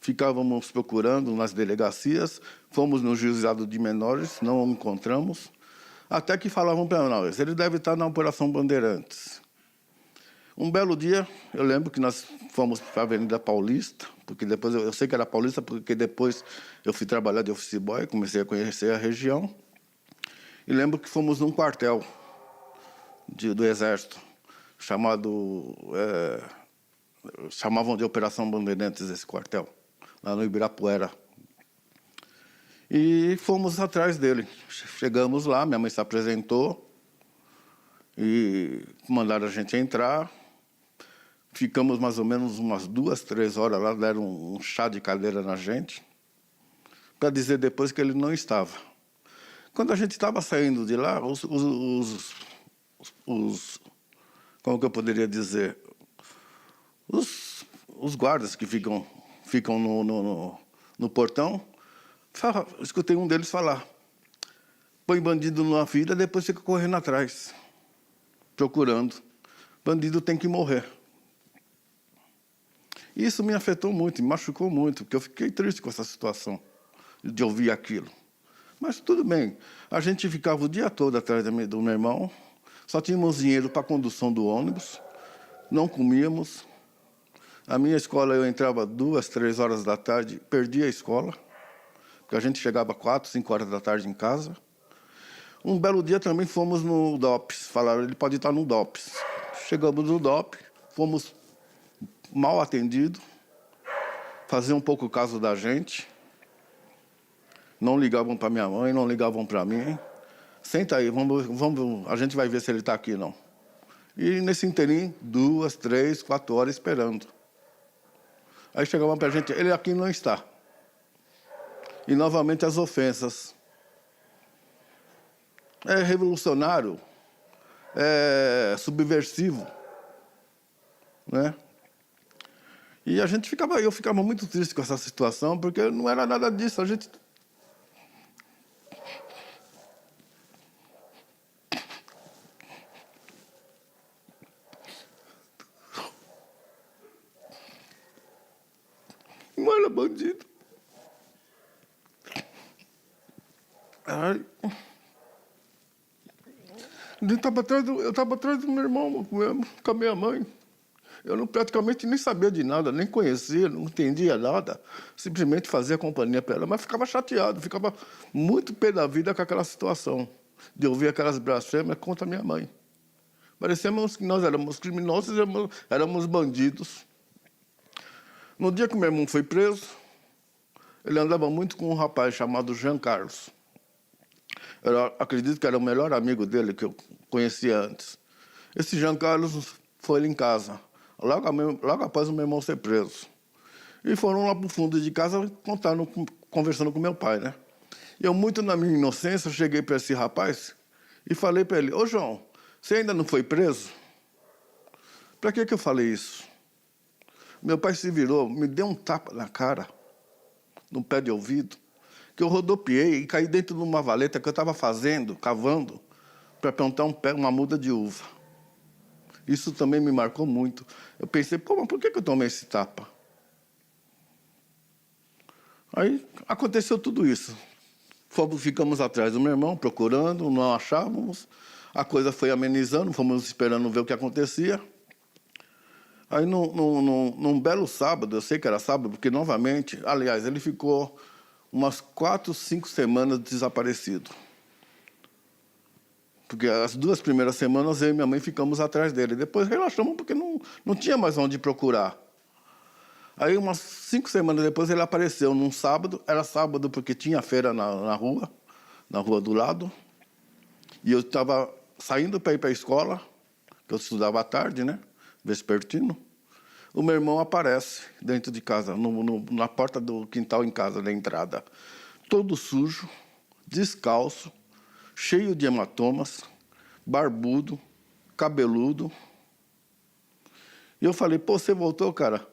ficávamos procurando nas delegacias, fomos no juizado de menores, não o encontramos, até que falavam para nós, ele deve estar na Operação Bandeirantes. Um belo dia, eu lembro que nós fomos para a Avenida Paulista, porque depois eu sei que era Paulista, porque depois eu fui trabalhar de office boy, comecei a conhecer a região, e lembro que fomos num quartel do Exército, chamavam de Operação Bandeirantes esse quartel, lá no Ibirapuera. E fomos atrás dele. Chegamos lá, minha mãe se apresentou e mandaram a gente entrar. Ficamos mais ou menos umas 2, 3 horas lá, deram um chá de cadeira na gente, para dizer depois que ele não estava. Quando a gente estava saindo de lá, como que eu poderia dizer? Os guardas que ficam no portão, escutei um deles falar, põe bandido numa fila, depois fica correndo atrás, procurando. Bandido tem que morrer. Isso me afetou muito, me machucou muito, porque eu fiquei triste com essa situação, de ouvir aquilo. Mas tudo bem, a gente ficava o dia todo atrás do meu irmão, só tínhamos dinheiro para a condução do ônibus, não comíamos. A minha escola, eu entrava 2, 3 horas da tarde, perdia a escola, porque a gente chegava 4, 5 horas da tarde em casa. Um belo dia também fomos no DOPS, falaram, ele pode estar no DOPS. Chegamos no DOPS, fomos mal atendidos, faziam um pouco caso da gente, não ligavam para minha mãe, não ligavam para mim. Senta aí, vamos, a gente vai ver se ele está aqui, não. E nesse inteirinho, 2, 3, 4 horas esperando. Aí chegavam para a gente, ele aqui não está. E novamente as ofensas. É revolucionário, é subversivo, né? E eu ficava muito triste com essa situação, porque não era nada disso, a gente... Não era bandido. Ai. Eu estava atrás do meu irmão, com a minha mãe. Eu praticamente nem sabia de nada, nem conhecia, não entendia nada. Simplesmente fazia companhia para ela, mas ficava chateado, ficava muito pé da vida com aquela situação, de ouvir aquelas blasfêmias contra a minha mãe. Parecíamos que nós éramos criminosos, éramos bandidos. No dia que meu irmão foi preso, ele andava muito com um rapaz chamado Jean Carlos. Eu acredito que era o melhor amigo dele que eu conhecia antes. Esse Jean Carlos foi em casa, logo após o meu irmão ser preso. E foram lá para o fundo de casa conversando com meu pai, né? E eu, muito na minha inocência, cheguei para esse rapaz e falei para ele: ô João, você ainda não foi preso? Para que eu falei isso? Meu pai se virou, me deu um tapa na cara, no pé de ouvido, que eu rodopiei e caí dentro de uma valeta que eu estava cavando, para plantar uma muda de uva. Isso também me marcou muito. Eu pensei, pô, mas por que eu tomei esse tapa? Aí aconteceu tudo isso. Ficamos atrás do meu irmão, procurando, não achávamos. A coisa foi amenizando, fomos esperando ver o que acontecia. Aí, num belo sábado, eu sei que era sábado, porque, novamente, aliás, ele ficou umas 4, 5 semanas desaparecido. Porque as 2 primeiras semanas, eu e minha mãe ficamos atrás dele. Depois relaxamos, porque não tinha mais onde procurar. Aí, umas 5 semanas depois, ele apareceu num sábado. Era sábado porque tinha feira na rua do lado. E eu estava saindo para ir para a escola, que eu estudava à tarde, né? Vespertino. O meu irmão aparece dentro de casa, na porta do quintal em casa, da entrada. Todo sujo, descalço, cheio de hematomas, barbudo, cabeludo. E eu falei, pô, você voltou, cara?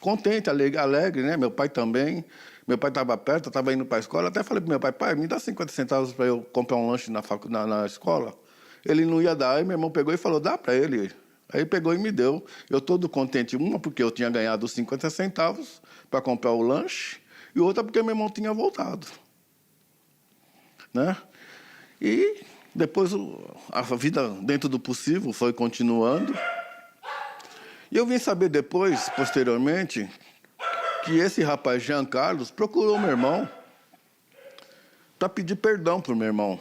Contente, alegre, né? Meu pai também. Meu pai estava perto, eu estava indo para a escola. Até falei para meu pai, pai, me dá 50 centavos para eu comprar um lanche na escola. Ele não ia dar, aí meu irmão pegou e falou, dá para ele. Aí pegou e me deu. Eu todo contente, uma porque eu tinha ganhado 50 centavos para comprar o lanche, e outra porque meu irmão tinha voltado. Né? E depois a vida, dentro do possível, foi continuando. E eu vim saber depois, posteriormente, que esse rapaz, Jean Carlos, procurou meu irmão para pedir perdão para o meu irmão.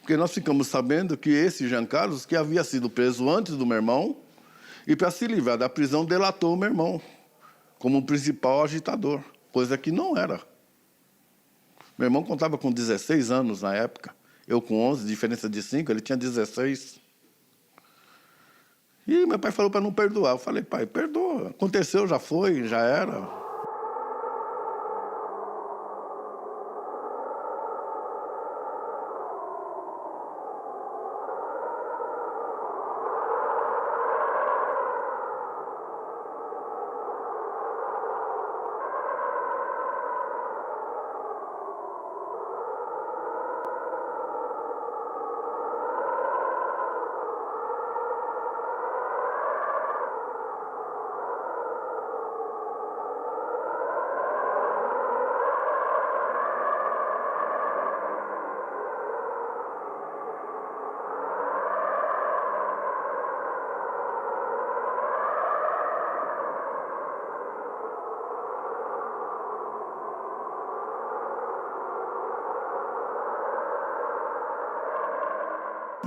Porque nós ficamos sabendo que esse Jean Carlos, que havia sido preso antes do meu irmão, e para se livrar da prisão, delatou o meu irmão como o principal agitador, coisa que não era. Meu irmão contava com 16 anos na época, eu com 11, diferença de 5, ele tinha 16. E meu pai falou para não perdoar. Eu falei, pai, perdoa. Aconteceu, já foi, já era.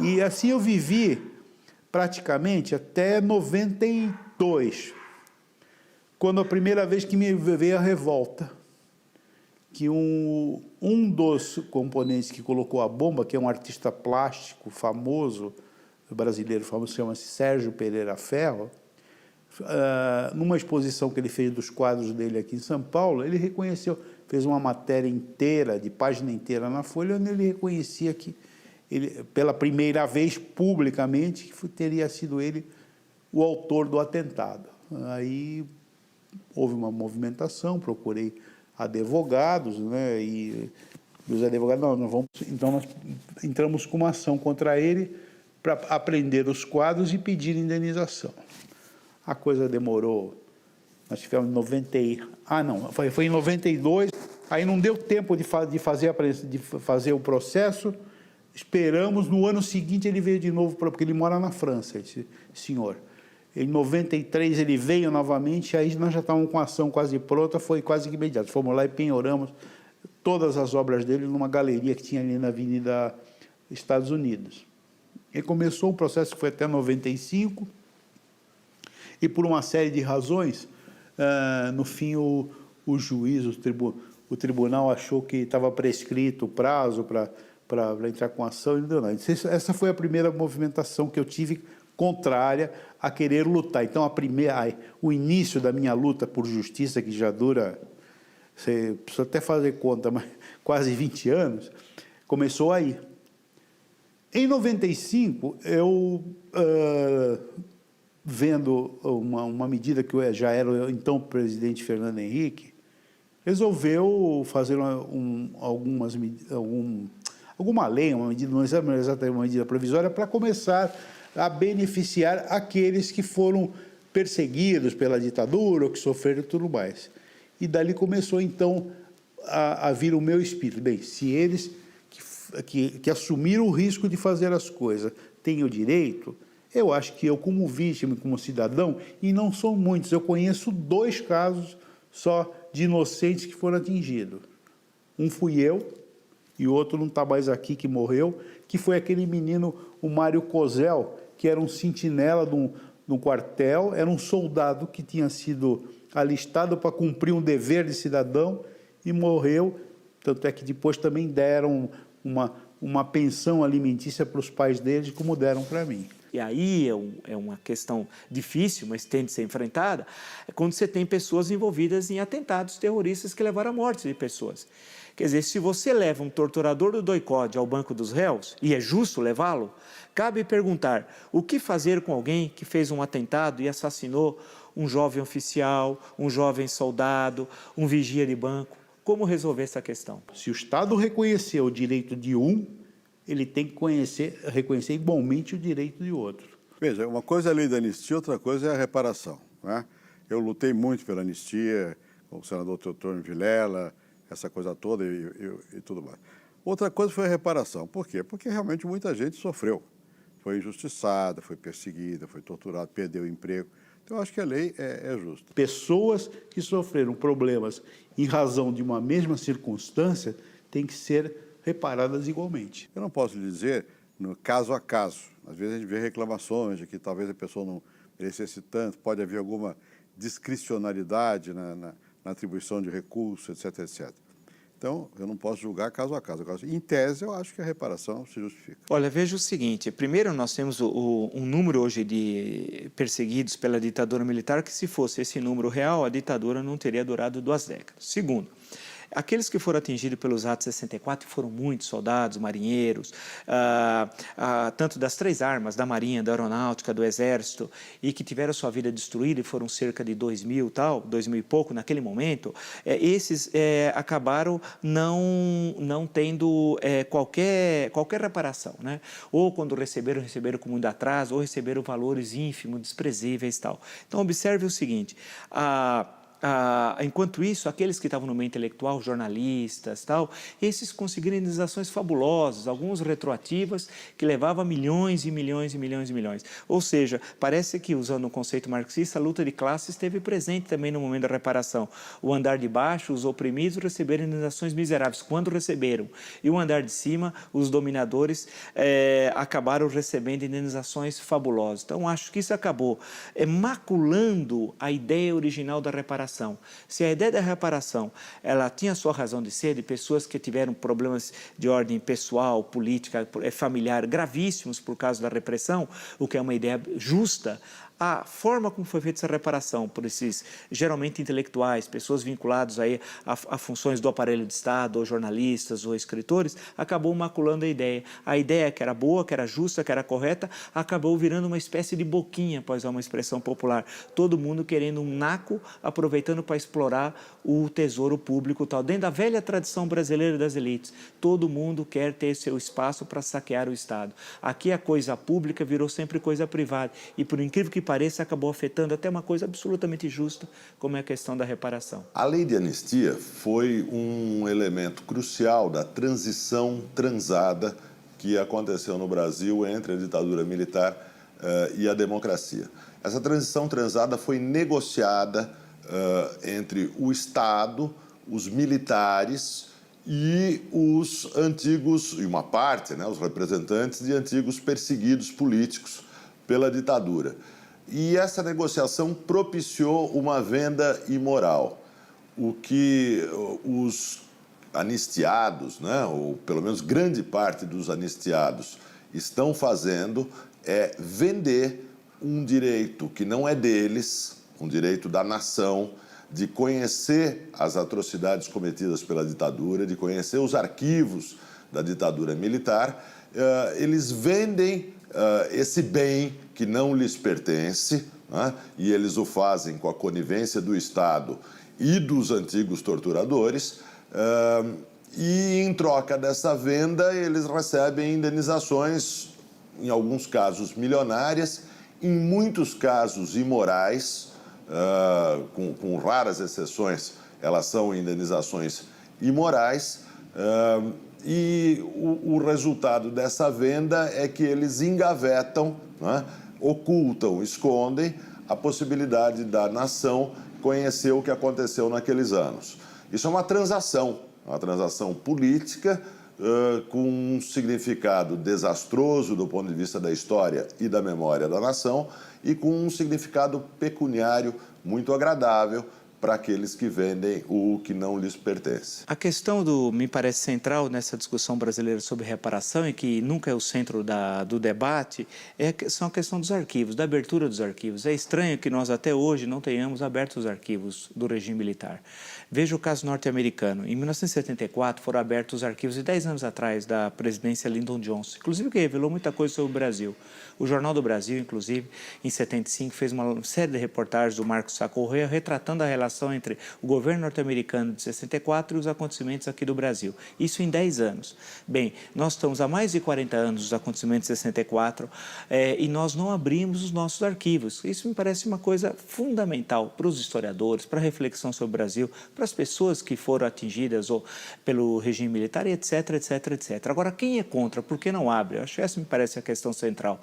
E assim eu vivi praticamente até 92, quando a primeira vez que me veio a revolta, que um dos componentes que colocou a bomba, que é um artista plástico famoso, brasileiro famoso, chama-se Sérgio Pereira Ferro, numa exposição que ele fez dos quadros dele aqui em São Paulo, ele reconheceu, fez uma matéria inteira, de página inteira na Folha, onde ele reconhecia que ele, pela primeira vez publicamente, que teria sido ele o autor do atentado. Aí houve uma movimentação, procurei advogados, né, e os advogados, então nós entramos com uma ação contra ele para apreender os quadros e pedir indenização. A coisa demorou, nós tivemos em foi em 92, aí não deu tempo de fazer o processo. Esperamos, no ano seguinte ele veio de novo, porque ele mora na França, esse senhor. Em 93 ele veio novamente, aí nós já estávamos com a ação quase pronta, foi quase que imediato. Fomos lá e penhoramos todas as obras dele numa galeria que tinha ali na Avenida Estados Unidos. E começou um processo que foi até 95, e por uma série de razões, no fim o juiz, o tribunal achou que estava prescrito o prazo para entrar com ação e não deu nada. Essa foi a primeira movimentação que eu tive contrária a querer lutar. Então, o início da minha luta por justiça, que já dura, você precisa até fazer conta, mas quase 20 anos, começou aí. Em 95, eu, vendo uma medida que já era o então presidente Fernando Henrique, resolveu fazer alguma lei, uma medida, não exatamente uma medida provisória, para começar a beneficiar aqueles que foram perseguidos pela ditadura ou que sofreram e tudo mais. E dali começou, então, a vir o meu espírito. Bem, se eles que assumiram o risco de fazer as coisas têm o direito, eu acho que eu, como vítima, como cidadão, e não são muitos, eu conheço 2 casos só de inocentes que foram atingidos. Um fui eu, e o outro não está mais aqui, que morreu, que foi aquele menino, o Mário Cosel, que era um sentinela de um quartel, era um soldado que tinha sido alistado para cumprir um dever de cidadão e morreu. Tanto é que depois também deram uma pensão alimentícia para os pais deles, como deram para mim. E aí é uma questão difícil, mas tem de ser enfrentada, é quando você tem pessoas envolvidas em atentados terroristas que levaram à morte de pessoas. Quer dizer, se você leva um torturador do doicode ao banco dos réus, e é justo levá-lo, cabe perguntar o que fazer com alguém que fez um atentado e assassinou um jovem oficial, um jovem soldado, um vigia de banco. Como resolver essa questão? Se o Estado reconhecer o direito de um, ele tem que reconhecer igualmente o direito de outro. Veja, uma coisa é a lei da anistia, outra coisa é a reparação, né? Eu lutei muito pela anistia, com o senador Teotônio Vilela, essa coisa toda e tudo mais. Outra coisa foi a reparação. Por quê? Porque realmente muita gente sofreu. Foi injustiçada, foi perseguida, foi torturada, perdeu o emprego. Então, eu acho que a lei é justa. Pessoas que sofreram problemas em razão de uma mesma circunstância têm que ser reparadas igualmente. Eu não posso lhe dizer no caso a caso. Às vezes a gente vê reclamações de que talvez a pessoa não merecesse tanto, pode haver alguma discricionalidade na atribuição de recursos, etc, etc. Então, eu não posso julgar caso a caso. Em tese, eu acho que a reparação se justifica. Olha, veja o seguinte, primeiro nós temos um número hoje de perseguidos pela ditadura militar que, se fosse esse número real, a ditadura não teria durado 2 décadas. Segundo, aqueles que foram atingidos pelos atos 64 foram muitos soldados, marinheiros, tanto das 3 armas, da Marinha, da Aeronáutica, do Exército, e que tiveram sua vida destruída, e foram cerca de 2.000 e pouco naquele momento, esses acabaram não tendo qualquer reparação, né? Ou quando receberam com muito atraso, ou receberam valores ínfimos, desprezíveis e tal. Então, observe o seguinte, enquanto isso, aqueles que estavam no meio intelectual, jornalistas, tal, esses conseguiram indenizações fabulosas, algumas retroativas, que levavam a milhões e milhões e milhões e milhões. Ou seja, parece que, usando o conceito marxista, a luta de classes esteve presente também no momento da reparação. O andar de baixo, os oprimidos, receberam indenizações miseráveis, quando receberam. E o andar de cima, os dominadores, acabaram recebendo indenizações fabulosas. Então, acho que isso acabou maculando a ideia original da reparação. Se a ideia da reparação ela tinha sua razão de ser, de pessoas que tiveram problemas de ordem pessoal, política, familiar gravíssimos por causa da repressão, o que é uma ideia justa, a forma como foi feita essa reparação por esses, geralmente intelectuais, pessoas vinculadas aí a funções do aparelho de Estado, ou jornalistas, ou escritores, acabou maculando a ideia. A ideia que era boa, que era justa, que era correta, acabou virando uma espécie de boquinha, para usar uma expressão popular. Todo mundo querendo um naco, aproveitando para explorar o tesouro público tal. Dentro da velha tradição brasileira das elites, todo mundo quer ter seu espaço para saquear o Estado. Aqui a coisa pública virou sempre coisa privada, e por incrível que pareça, acabou afetando até uma coisa absolutamente justa, como é a questão da reparação. A lei de anistia foi um elemento crucial da transição transada que aconteceu no Brasil entre a ditadura militar e a democracia. Essa transição transada foi negociada entre o Estado, os militares e os antigos, e uma parte, né, os representantes de antigos perseguidos políticos pela ditadura. E essa negociação propiciou uma venda imoral, o que os anistiados, né, ou pelo menos grande parte dos anistiados, estão fazendo é vender um direito que não é deles, um direito da nação, de conhecer as atrocidades cometidas pela ditadura, de conhecer os arquivos da ditadura militar. Eles vendem esse bem que não lhes pertence, né? E eles o fazem com a conivência do Estado e dos antigos torturadores, e em troca dessa venda eles recebem indenizações, em alguns casos milionárias, em muitos casos imorais, com raras exceções, elas são indenizações imorais, e o resultado dessa venda é que eles engavetam, né, ocultam, escondem a possibilidade da nação conhecer o que aconteceu naqueles anos. Isso é uma transação política, com um significado desastroso do ponto de vista da história e da memória da nação, e com um significado pecuniário muito agradável para aqueles que vendem o que não lhes pertence. A questão me parece central nessa discussão brasileira sobre reparação, e que nunca é o centro do debate, são a questão dos arquivos, da abertura dos arquivos. É estranho que nós até hoje não tenhamos aberto os arquivos do regime militar. Veja o caso norte-americano. Em 1974 foram abertos os arquivos, e 10 anos atrás, da presidência Lyndon Johnson, inclusive que revelou muita coisa sobre o Brasil. O Jornal do Brasil, inclusive, em 75, fez uma série de reportagens do Marcos Sá Correia retratando a relação entre o governo norte-americano de 64 e os acontecimentos aqui do Brasil. Isso em 10 anos. Bem, nós estamos há mais de 40 anos dos acontecimentos de 64 e nós não abrimos os nossos arquivos. Isso me parece uma coisa fundamental para os historiadores, para a reflexão sobre o Brasil, para as pessoas que foram atingidas pelo regime militar, etc, etc, etc. Agora, quem é contra? Por que não abre? Eu acho que essa me parece a questão central.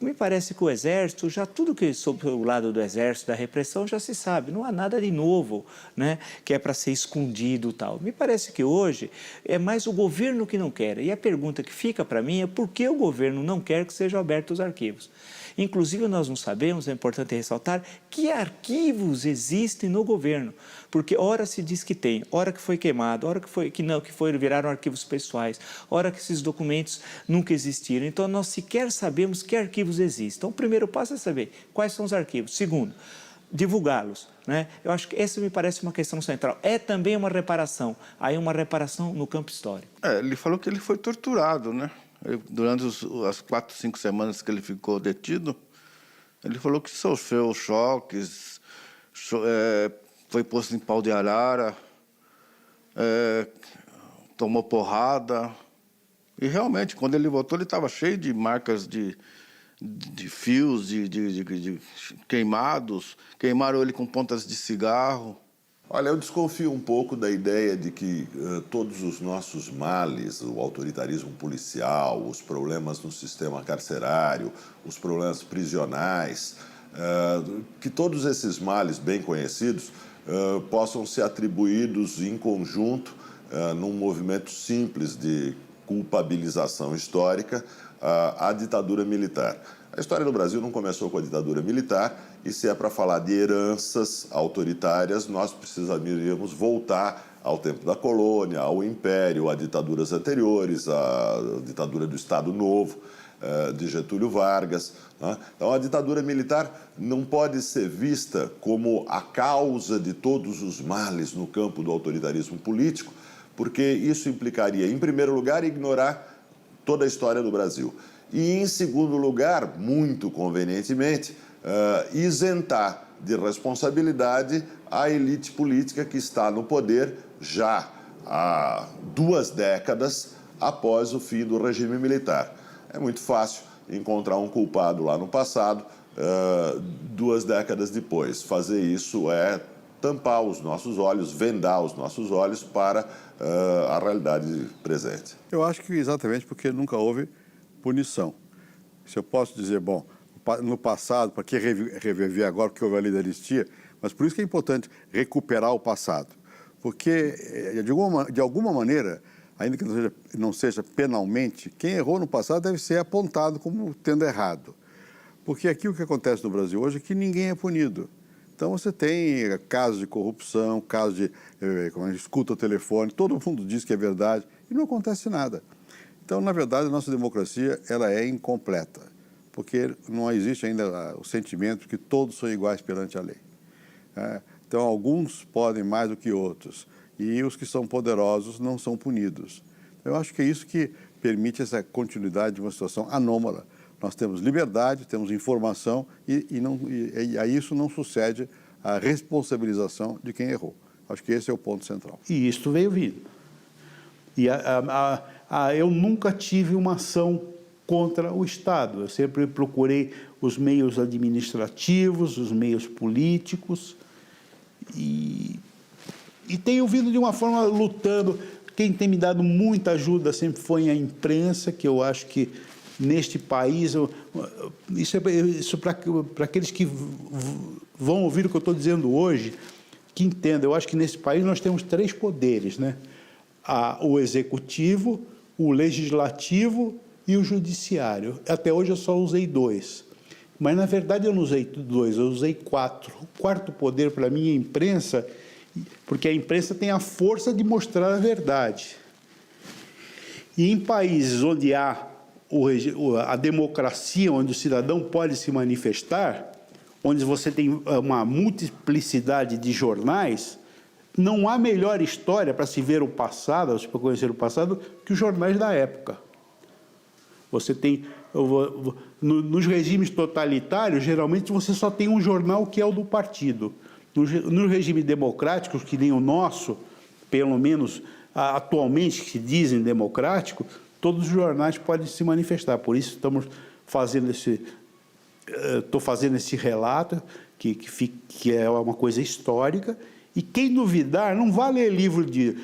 Me parece que o Exército, já tudo que sobre o lado do Exército, da repressão, já se sabe. Não há nada de novo, né, que é para ser escondido e tal. Me parece que hoje é mais o governo que não quer. E a pergunta que fica para mim é por que o governo não quer que sejam abertos os arquivos. Inclusive, nós não sabemos, é importante ressaltar, que arquivos existem no governo. Porque ora se diz que tem, ora que foi queimado, ora que não, que viraram arquivos pessoais, ora que esses documentos nunca existiram. Então, nós sequer sabemos que arquivos existem. Então, o primeiro passo é saber quais são os arquivos. Segundo, divulgá-los, né? Eu acho que essa me parece uma questão central. É também uma reparação, aí uma reparação no campo histórico. Ele falou que ele foi torturado, né? Durante as 4, 5 semanas que ele ficou detido, ele falou que sofreu choques, foi posto em pau de arara, tomou porrada. E realmente, quando ele voltou, ele estava cheio de marcas de fios, de queimados. Queimaram ele com pontas de cigarro. Olha, eu desconfio um pouco da ideia de que todos os nossos males, o autoritarismo policial, os problemas no sistema carcerário, os problemas prisionais, que todos esses males bem conhecidos possam ser atribuídos em conjunto num movimento simples de culpabilização histórica à ditadura militar. A história do Brasil não começou com a ditadura militar, e se é para falar de heranças autoritárias, nós precisaríamos voltar ao tempo da colônia, ao império, a ditaduras anteriores, a ditadura do Estado Novo, de Getúlio Vargas, né? Então, a ditadura militar não pode ser vista como a causa de todos os males no campo do autoritarismo político, porque isso implicaria, em primeiro lugar, ignorar toda a história do Brasil. E, em segundo lugar, muito convenientemente, isentar de responsabilidade a elite política que está no poder já há 2 décadas após o fim do regime militar. É muito fácil encontrar um culpado lá no passado, 2 décadas depois. Fazer isso é tampar os nossos olhos, vendar os nossos olhos para a realidade presente. Eu acho que exatamente porque nunca houve punição. Se eu posso dizer, bom, no passado, para que reviver agora, porque houve a lei da anistia, mas por isso que é importante recuperar o passado. Porque, de alguma maneira, ainda que não seja penalmente, quem errou no passado deve ser apontado como tendo errado. Porque aqui o que acontece no Brasil hoje é que ninguém é punido. Então você tem casos de corrupção, casos de como a gente escuta o telefone, todo mundo diz que é verdade e não acontece nada. Então, na verdade, a nossa democracia ela é incompleta. porque não existe ainda o sentimento que todos são iguais perante a lei. Então, alguns podem mais do que outros, e os que são poderosos não são punidos. Eu acho que é isso que permite essa continuidade de uma situação anômala. Nós temos liberdade, temos informação, e a isso não sucede a responsabilização de quem errou. Acho que esse é o ponto central. E isto veio vindo. E eu nunca tive uma ação contra o Estado. Eu sempre procurei os meios administrativos, os meios políticos, e tenho vindo de uma forma lutando. Quem tem me dado muita ajuda sempre foi a imprensa, que eu acho que neste país, isso para aqueles que vão ouvir o que eu estou dizendo hoje, que entendam. Eu acho que nesse país nós temos 3 poderes, né? O executivo, o legislativo e o judiciário. Até hoje eu só usei 2. Mas, na verdade, eu não usei 2, eu usei 4. O quarto poder, para mim, é a imprensa, porque a imprensa tem a força de mostrar a verdade. E em países onde há a democracia, onde o cidadão pode se manifestar, onde você tem uma multiplicidade de jornais, não há melhor história para se ver o passado, para conhecer o passado, que os jornais da época. Você tem, nos regimes totalitários, geralmente você só tem um jornal que é o do partido. Nos regimes democráticos, que nem o nosso, pelo menos atualmente, que se dizem democráticos, todos os jornais podem se manifestar. Por isso estou fazendo esse relato, que é uma coisa histórica, e quem duvidar não vai ler livro de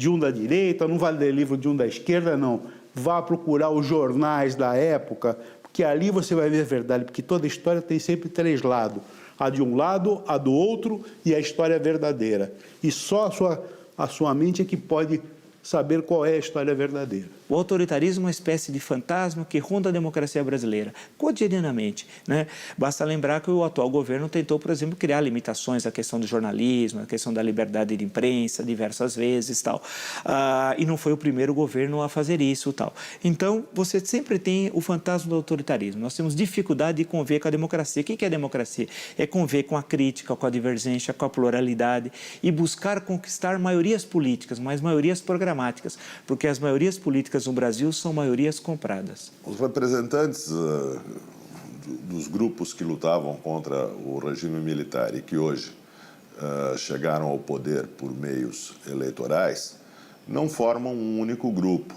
um da direita, não vai ler livro de um da esquerda, não. Vá procurar os jornais da época, porque ali você vai ver a verdade, porque toda história tem sempre 3 lados. A de um lado, a do outro e a história verdadeira. E só a sua mente é que pode saber qual é a história verdadeira. O autoritarismo é uma espécie de fantasma que ronda a democracia brasileira, cotidianamente, né? Basta lembrar que o atual governo tentou, por exemplo, criar limitações à questão do jornalismo, à questão da liberdade de imprensa, diversas vezes, tal. E não foi o primeiro governo a fazer isso, tal. Então, você sempre tem o fantasma do autoritarismo. Nós temos dificuldade de conviver com a democracia. O que é a democracia? É conviver com a crítica, com a divergência, com a pluralidade e buscar conquistar maiorias políticas, mas maiorias programáticas, porque as maiorias políticas no Brasil são maiorias compradas. Os representantes dos grupos que lutavam contra o regime militar e que hoje chegaram ao poder por meios eleitorais não formam um único grupo.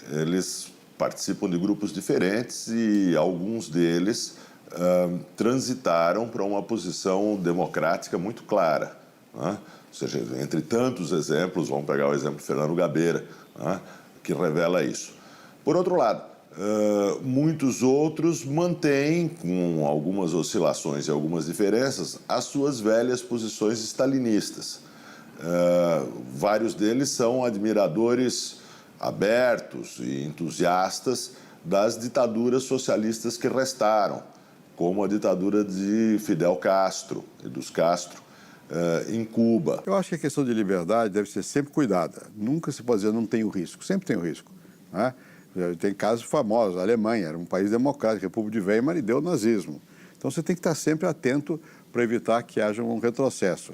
Eles participam de grupos diferentes e alguns deles transitaram para uma posição democrática muito clara, né? Ou seja, entre tantos exemplos, vamos pegar o exemplo de Fernando Gabeira, né, que revela isso. Por outro lado, muitos outros mantêm, com algumas oscilações e algumas diferenças, as suas velhas posições stalinistas. Vários deles são admiradores abertos e entusiastas das ditaduras socialistas que restaram, como a ditadura de Fidel Castro e dos Castro, em Cuba. Eu acho que a questão de liberdade deve ser sempre cuidada. Nunca se pode dizer não tem o risco, sempre tem o risco, né? Tem casos famosos. A Alemanha era um país democrático, a República de Weimar, e deu o nazismo. Então você tem que estar sempre atento para evitar que haja um retrocesso.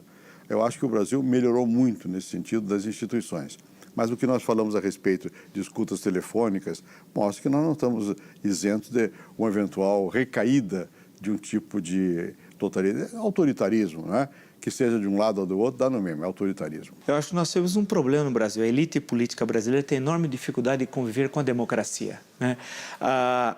Eu acho que o Brasil melhorou muito nesse sentido das instituições. Mas o que nós falamos a respeito de escutas telefônicas mostra que nós não estamos isentos de uma eventual recaída de um tipo de autoritarismo, né? Que seja de um lado ou do outro, dá no mesmo, é autoritarismo. Eu acho que nós temos um problema no Brasil. A elite política brasileira tem enorme dificuldade de conviver com a democracia, né?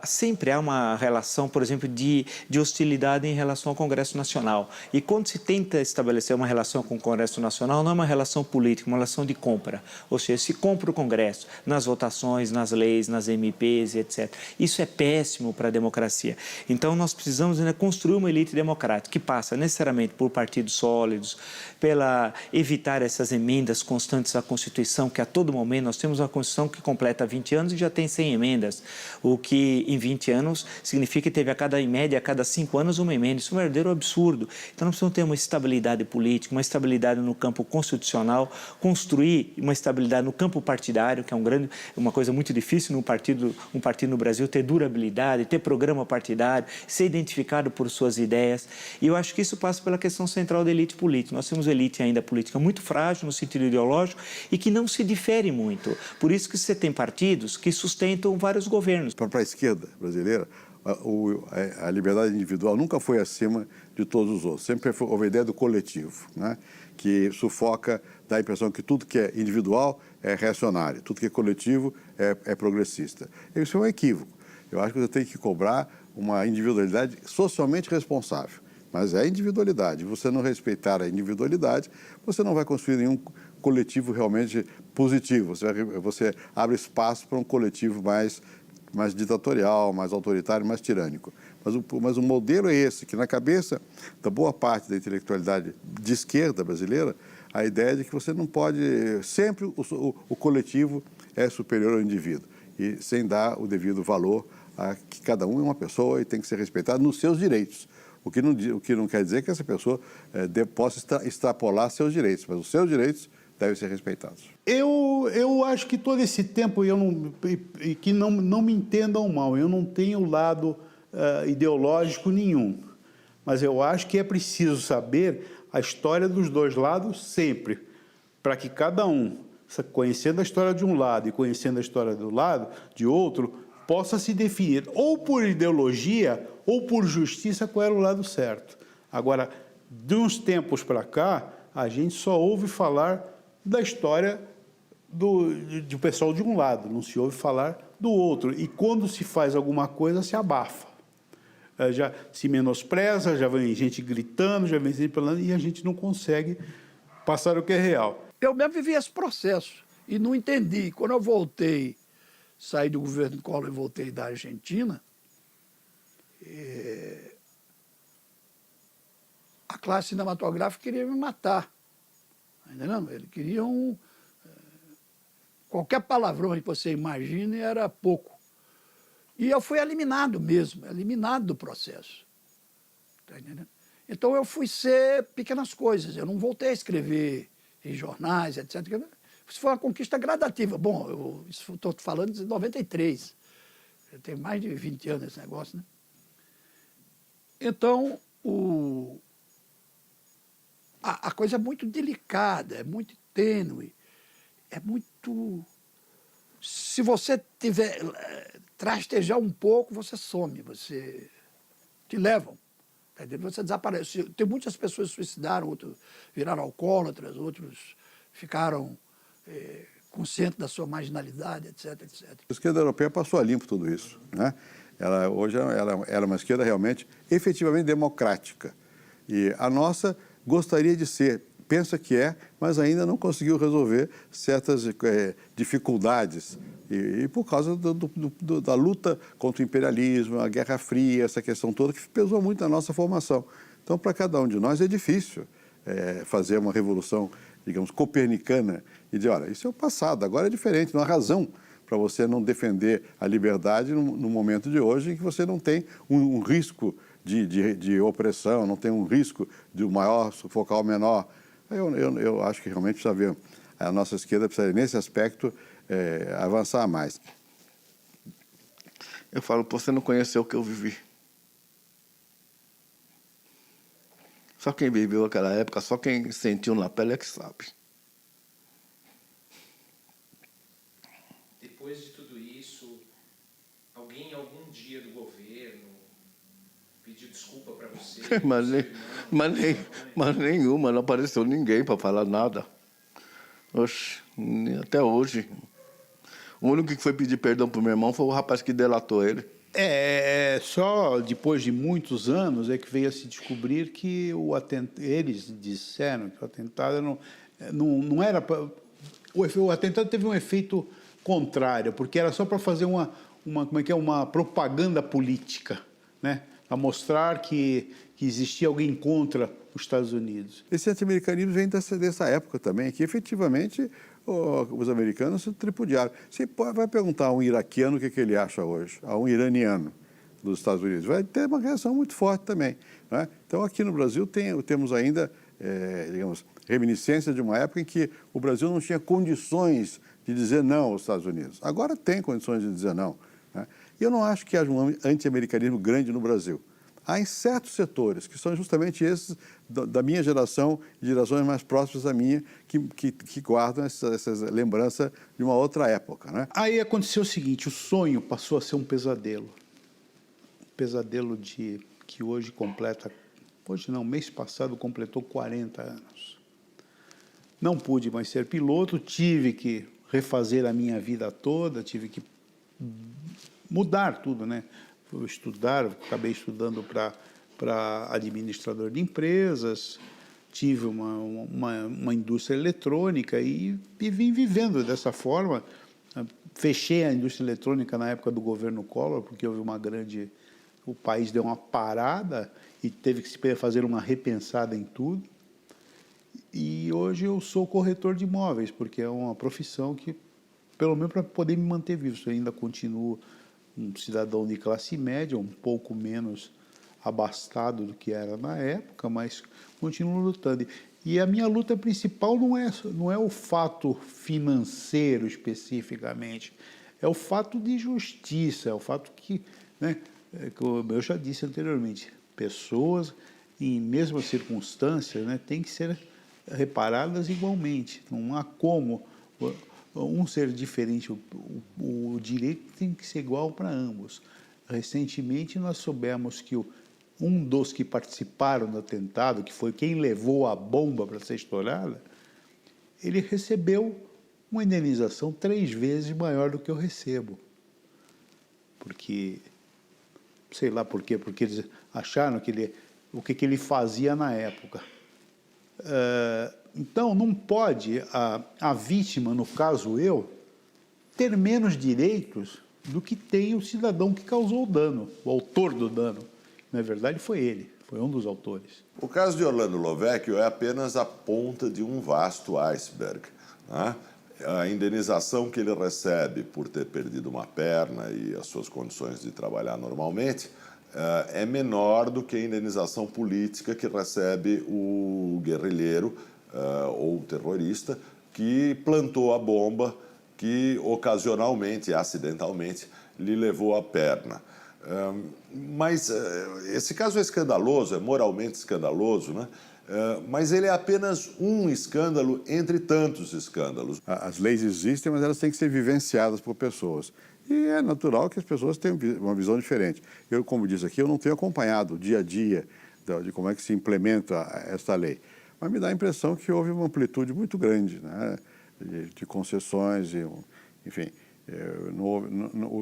Sempre há uma relação, por exemplo, de hostilidade em relação ao Congresso Nacional. E quando se tenta estabelecer uma relação com o Congresso Nacional, não é uma relação política, é uma relação de compra. Ou seja, se compra o Congresso nas votações, nas leis, nas MPs, etc. Isso é péssimo para a democracia. Então, nós precisamos ainda construir uma elite democrática. prática, que passa necessariamente por partidos sólidos, pela evitar essas emendas constantes à Constituição, que a todo momento nós temos uma Constituição que completa 20 anos e já tem 100 emendas, o que em 20 anos significa que teve em média, a cada 5 anos uma emenda. Isso é um verdadeiro absurdo. Então nós precisamos ter uma estabilidade política, uma estabilidade no campo constitucional, construir uma estabilidade no campo partidário, que é uma coisa muito difícil um partido no Brasil ter durabilidade, ter programa partidário, ser identificado por suas ideias. E eu acho que isso passa pela questão central da elite política. Nós temos elite ainda política muito frágil no sentido ideológico e que não se difere muito. Por isso que você tem partidos que sustentam vários governos. Para a esquerda brasileira, a liberdade individual nunca foi acima de todos os outros. Sempre houve a ideia do coletivo, né? Que sufoca, dá a impressão que tudo que é individual é reacionário, tudo que é coletivo é progressista. Isso é um equívoco. Eu acho que você tem que cobrar uma individualidade socialmente responsável. Mas é individualidade. Você não respeitar a individualidade, você não vai construir nenhum coletivo realmente positivo. Você abre espaço para um coletivo mais ditatorial, mais autoritário, mais tirânico. Mas o modelo é esse, que na cabeça da boa parte da intelectualidade de esquerda brasileira, a ideia de que você não pode... Sempre o coletivo é superior ao indivíduo, e sem dar o devido valor a que cada um é uma pessoa e tem que ser respeitado nos seus direitos. O que não quer dizer que essa pessoa possa extrapolar seus direitos, mas os seus direitos devem ser respeitados. Eu acho que todo esse tempo, que não me entendam mal, eu não tenho lado ideológico nenhum, mas eu acho que é preciso saber a história dos dois lados sempre, para que cada um, conhecendo a história de um lado e conhecendo a história do lado de outro, possa se definir ou por ideologia ou por justiça qual era o lado certo. Agora, de uns tempos para cá, a gente só ouve falar da história do pessoal de um lado, não se ouve falar do outro. E quando se faz alguma coisa, se abafa. Já se menospreza, já vem gente gritando, já vem gente falando, e a gente não consegue passar o que é real. Eu mesmo vivi esse processo e não entendi. Quando eu voltei, saí do governo Collor e voltei da Argentina, a classe cinematográfica queria me matar. Entendeu? Eles queriam... Qualquer palavrão que você imagine era pouco. E eu fui eliminado mesmo, eliminado do processo. Tá entendendo? Então eu fui ser pequenas coisas, eu não voltei a escrever em jornais, etc. Isso foi uma conquista gradativa. Bom, estou falando de 93, eu tenho mais de 20 anos esse negócio, né? Então, a coisa é muito delicada, é muito tênue, é muito... Se você trastejar um pouco, você some, você te levam, tá entendendo? Você desaparece. Tem muitas pessoas que se suicidaram, outros viraram alcoólatras, outros ficaram conscientes da sua marginalidade, etc, etc. A esquerda europeia passou a limpo tudo isso, né? Hoje ela é uma esquerda realmente, efetivamente democrática. E a nossa gostaria de ser, pensa que é, mas ainda não conseguiu resolver certas dificuldades. E por causa da luta contra o imperialismo, a Guerra Fria, essa questão toda, que pesou muito na nossa formação. Então, para cada um de nós é difícil fazer uma revolução, digamos, copernicana e dizer, olha, isso é o passado, agora é diferente, não há razão para você não defender a liberdade no momento de hoje em que você não tem um risco de opressão, não tem um risco de um maior sufocar o menor. Eu acho que realmente precisa haver, a nossa esquerda precisa, nesse aspecto, avançar mais. Eu falo, você não conheceu o que eu vivi. Só quem viveu aquela época, só quem sentiu na pele é que sabe. Depois de tudo isso, alguém em algum dia do governo pediu desculpa para você? mas nenhuma, não apareceu ninguém para falar nada. Oxe, até hoje. O único que foi pedir perdão pro meu irmão foi o rapaz que delatou ele. Só depois de muitos anos é que veio a se descobrir que eles disseram que o atentado não era... O atentado teve um efeito contrário, porque era só para fazer uma propaganda política, né? a mostrar que existia alguém contra os Estados Unidos. Esse anti-americanismo vem dessa época também, que efetivamente os americanos se tripudiaram. Você vai perguntar a um iraquiano o que ele acha hoje, a um iraniano dos Estados Unidos, vai ter uma reação muito forte também, né? Então, aqui no Brasil temos ainda, digamos, reminiscência de uma época em que o Brasil não tinha condições de dizer não aos Estados Unidos. Agora tem condições de dizer não, né? E eu não acho que haja um anti-americanismo grande no Brasil. Há em certos setores, que são justamente esses da minha geração e gerações mais próximas da minha, que guardam essa lembrança de uma outra época, né? Aí aconteceu o seguinte, o sonho passou a ser um pesadelo. Um pesadelo que hoje completa, hoje não, mês passado completou 40 anos. Não pude mais ser piloto, tive que refazer a minha vida toda, tive que mudar tudo, né? Acabei estudando para administrador de empresas, tive uma indústria eletrônica e vim vivendo dessa forma. Fechei a indústria eletrônica na época do governo Collor, porque houve o país deu uma parada e teve que se fazer uma repensada em tudo. E hoje eu sou corretor de imóveis, porque é uma profissão que, pelo menos para poder me manter vivo, eu ainda continuo um cidadão de classe média, um pouco menos abastado do que era na época, mas continuo lutando. E a minha luta principal não é o fato financeiro especificamente, é o fato de justiça, é o fato que, né, como eu já disse anteriormente, pessoas em mesmas circunstâncias, né, têm que ser reparadas igualmente. Não há como um ser diferente, o direito tem que ser igual para ambos. Recentemente nós soubemos que um dos que participaram do atentado, que foi quem levou a bomba para ser estourada, ele recebeu uma indenização 3 vezes maior do que eu recebo. Porque, sei lá por quê, porque eles acharam o que ele fazia na época. Então, não pode a vítima, no caso eu, ter menos direitos do que tem o cidadão que causou o dano, o autor do dano. Na verdade, foi ele, foi um dos autores. O caso de Orlando Lovecchio é apenas a ponta de um vasto iceberg, né? A indenização que ele recebe por ter perdido uma perna e as suas condições de trabalhar normalmente é menor do que a indenização política que recebe o guerrilheiro ou terrorista que plantou a bomba que ocasionalmente, acidentalmente, lhe levou a perna. Mas esse caso é escandaloso, é moralmente escandaloso, né? Mas ele é apenas um escândalo entre tantos escândalos. As leis existem, mas elas têm que ser vivenciadas por pessoas. E é natural que as pessoas tenham uma visão diferente. Eu, como disse aqui, eu não tenho acompanhado o dia a dia de como é que se implementa esta lei. Mas me dá a impressão que houve uma amplitude muito grande, né, de concessões, enfim,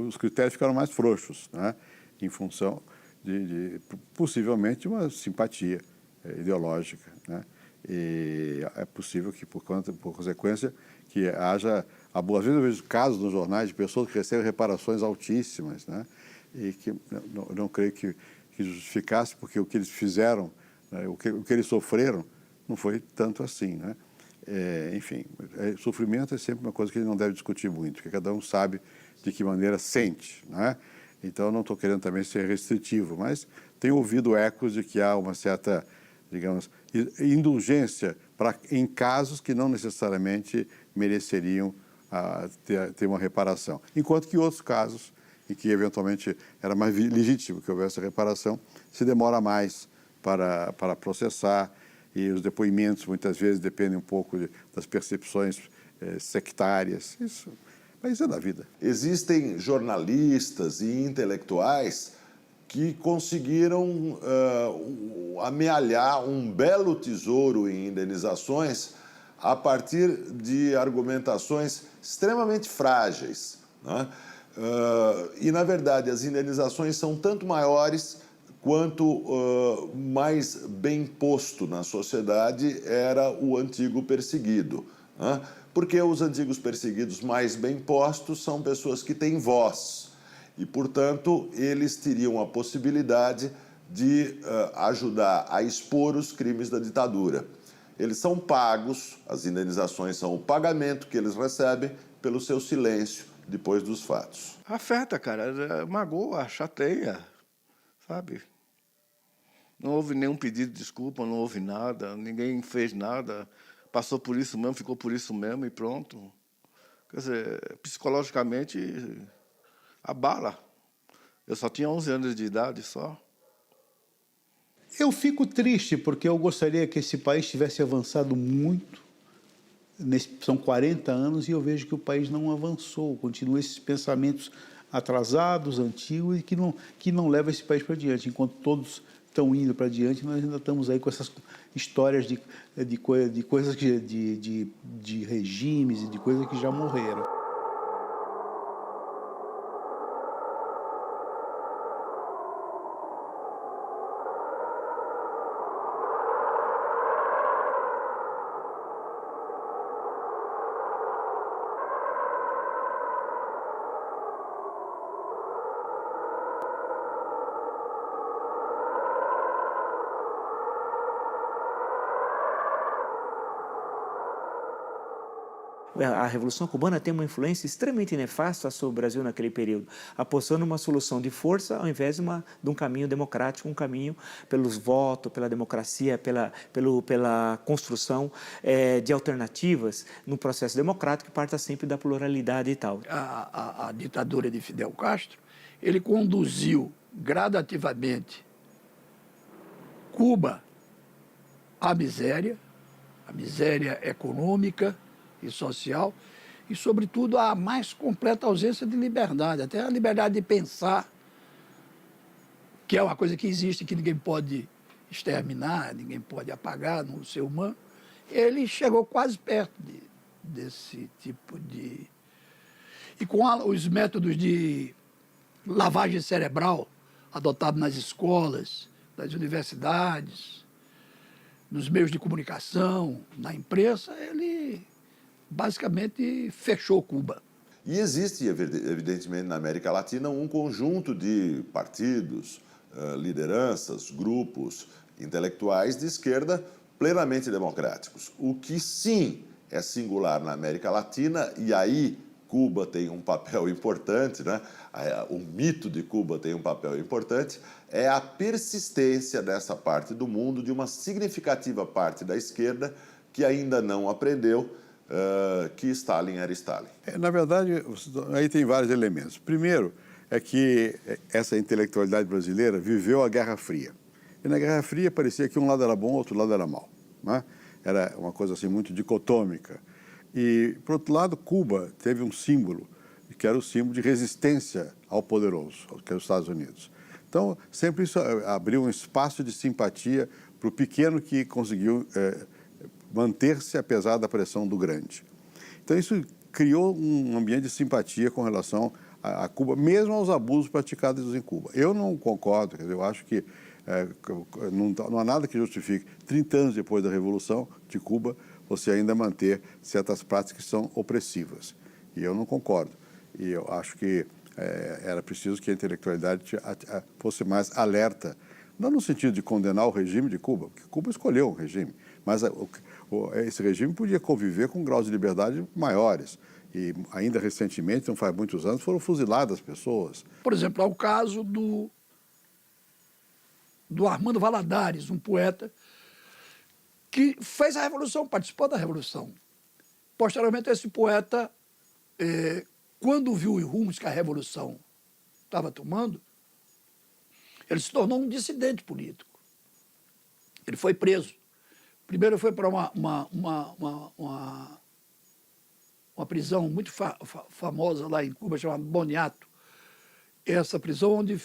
os critérios ficaram mais frouxos, né, em função possivelmente, de uma simpatia ideológica, né, e é possível que, por consequência, que haja, às vezes eu vejo casos nos jornais de pessoas que recebem reparações altíssimas, né, e que não creio que justificasse, porque o que eles fizeram, né, o que eles sofreram, não foi tanto assim, né? Enfim, sofrimento é sempre uma coisa que a gente não deve discutir muito, porque cada um sabe de que maneira sente, né? Então, eu não estou querendo também ser restritivo, mas tenho ouvido ecos de que há uma certa, digamos, indulgência em casos que não necessariamente mereceriam ter uma reparação. Enquanto que outros casos, em que eventualmente era mais legítimo que houvesse reparação, se demora mais para processar, e os depoimentos muitas vezes dependem um pouco das percepções sectárias. Mas isso é da vida. Existem jornalistas e intelectuais que conseguiram amealhar um belo tesouro em indenizações a partir de argumentações extremamente frágeis, né? E, na verdade, as indenizações são tanto maiores quanto mais bem posto na sociedade era o antigo perseguido, né? Porque os antigos perseguidos mais bem postos são pessoas que têm voz e, portanto, eles teriam a possibilidade de ajudar a expor os crimes da ditadura. Eles são pagos, as indenizações são o pagamento que eles recebem pelo seu silêncio depois dos fatos. Afeta, cara, magoa, chateia, sabe? Não houve nenhum pedido de desculpa, não houve nada, ninguém fez nada, passou por isso mesmo, ficou por isso mesmo e pronto. Quer dizer, psicologicamente, abala. Eu só tinha 11 anos de idade só. Eu fico triste porque eu gostaria que esse país tivesse avançado muito. São 40 anos e eu vejo que o país não avançou. Continua esses pensamentos atrasados, antigos e que não levam esse país para diante. Enquanto todos estão indo para diante, nós ainda estamos aí com essas histórias de coisas de regimes e de coisas que já morreram. A Revolução Cubana tem uma influência extremamente nefasta sobre o Brasil naquele período, apostando numa solução de força ao invés de um caminho democrático, um caminho pelos votos, pela democracia, pela construção de alternativas no processo democrático que parta sempre da pluralidade e tal. A ditadura de Fidel Castro, ele conduziu gradativamente Cuba à miséria econômica e social, e, sobretudo, a mais completa ausência de liberdade, até a liberdade de pensar, que é uma coisa que existe, que ninguém pode exterminar, ninguém pode apagar no ser humano. Ele chegou quase perto desse tipo de... E com os métodos de lavagem cerebral adotados nas escolas, nas universidades, nos meios de comunicação, na imprensa, ele basicamente fechou Cuba. E existe, evidentemente, na América Latina um conjunto de partidos, lideranças, grupos intelectuais de esquerda plenamente democráticos. O que sim é singular na América Latina, e aí Cuba tem um papel importante, né? O mito de Cuba tem um papel importante, é a persistência dessa parte do mundo, de uma significativa parte da esquerda que ainda não aprendeu que Stalin era Stalin. Na verdade, aí tem vários elementos. Primeiro é que essa intelectualidade brasileira viveu a Guerra Fria. E na Guerra Fria parecia que um lado era bom, outro lado era mau, né? Era uma coisa assim muito dicotômica. E, por outro lado, Cuba teve um símbolo, que era o símbolo de resistência ao poderoso, que é os Estados Unidos. Então, sempre isso abriu um espaço de simpatia para o pequeno que conseguiu manter-se apesar da pressão do grande. Então, isso criou um ambiente de simpatia com relação a Cuba, mesmo aos abusos praticados em Cuba. Eu não concordo, quer dizer, eu acho que não há nada que justifique, 30 anos depois da Revolução de Cuba, você ainda manter certas práticas que são opressivas. E eu não concordo. E eu acho que era preciso que a intelectualidade fosse mais alerta, não no sentido de condenar o regime de Cuba, porque Cuba escolheu um regime, mas esse regime podia conviver com graus de liberdade maiores. E ainda recentemente, não faz muitos anos, foram fuziladas pessoas. Por exemplo, há o caso do Armando Valladares, um poeta que fez a Revolução, participou da Revolução. Posteriormente, esse poeta, quando viu os rumos que a Revolução estava tomando, ele se tornou um dissidente político. Ele foi preso. Primeiro foi para uma prisão muito famosa lá em Cuba, chamada Boniato. Essa prisão onde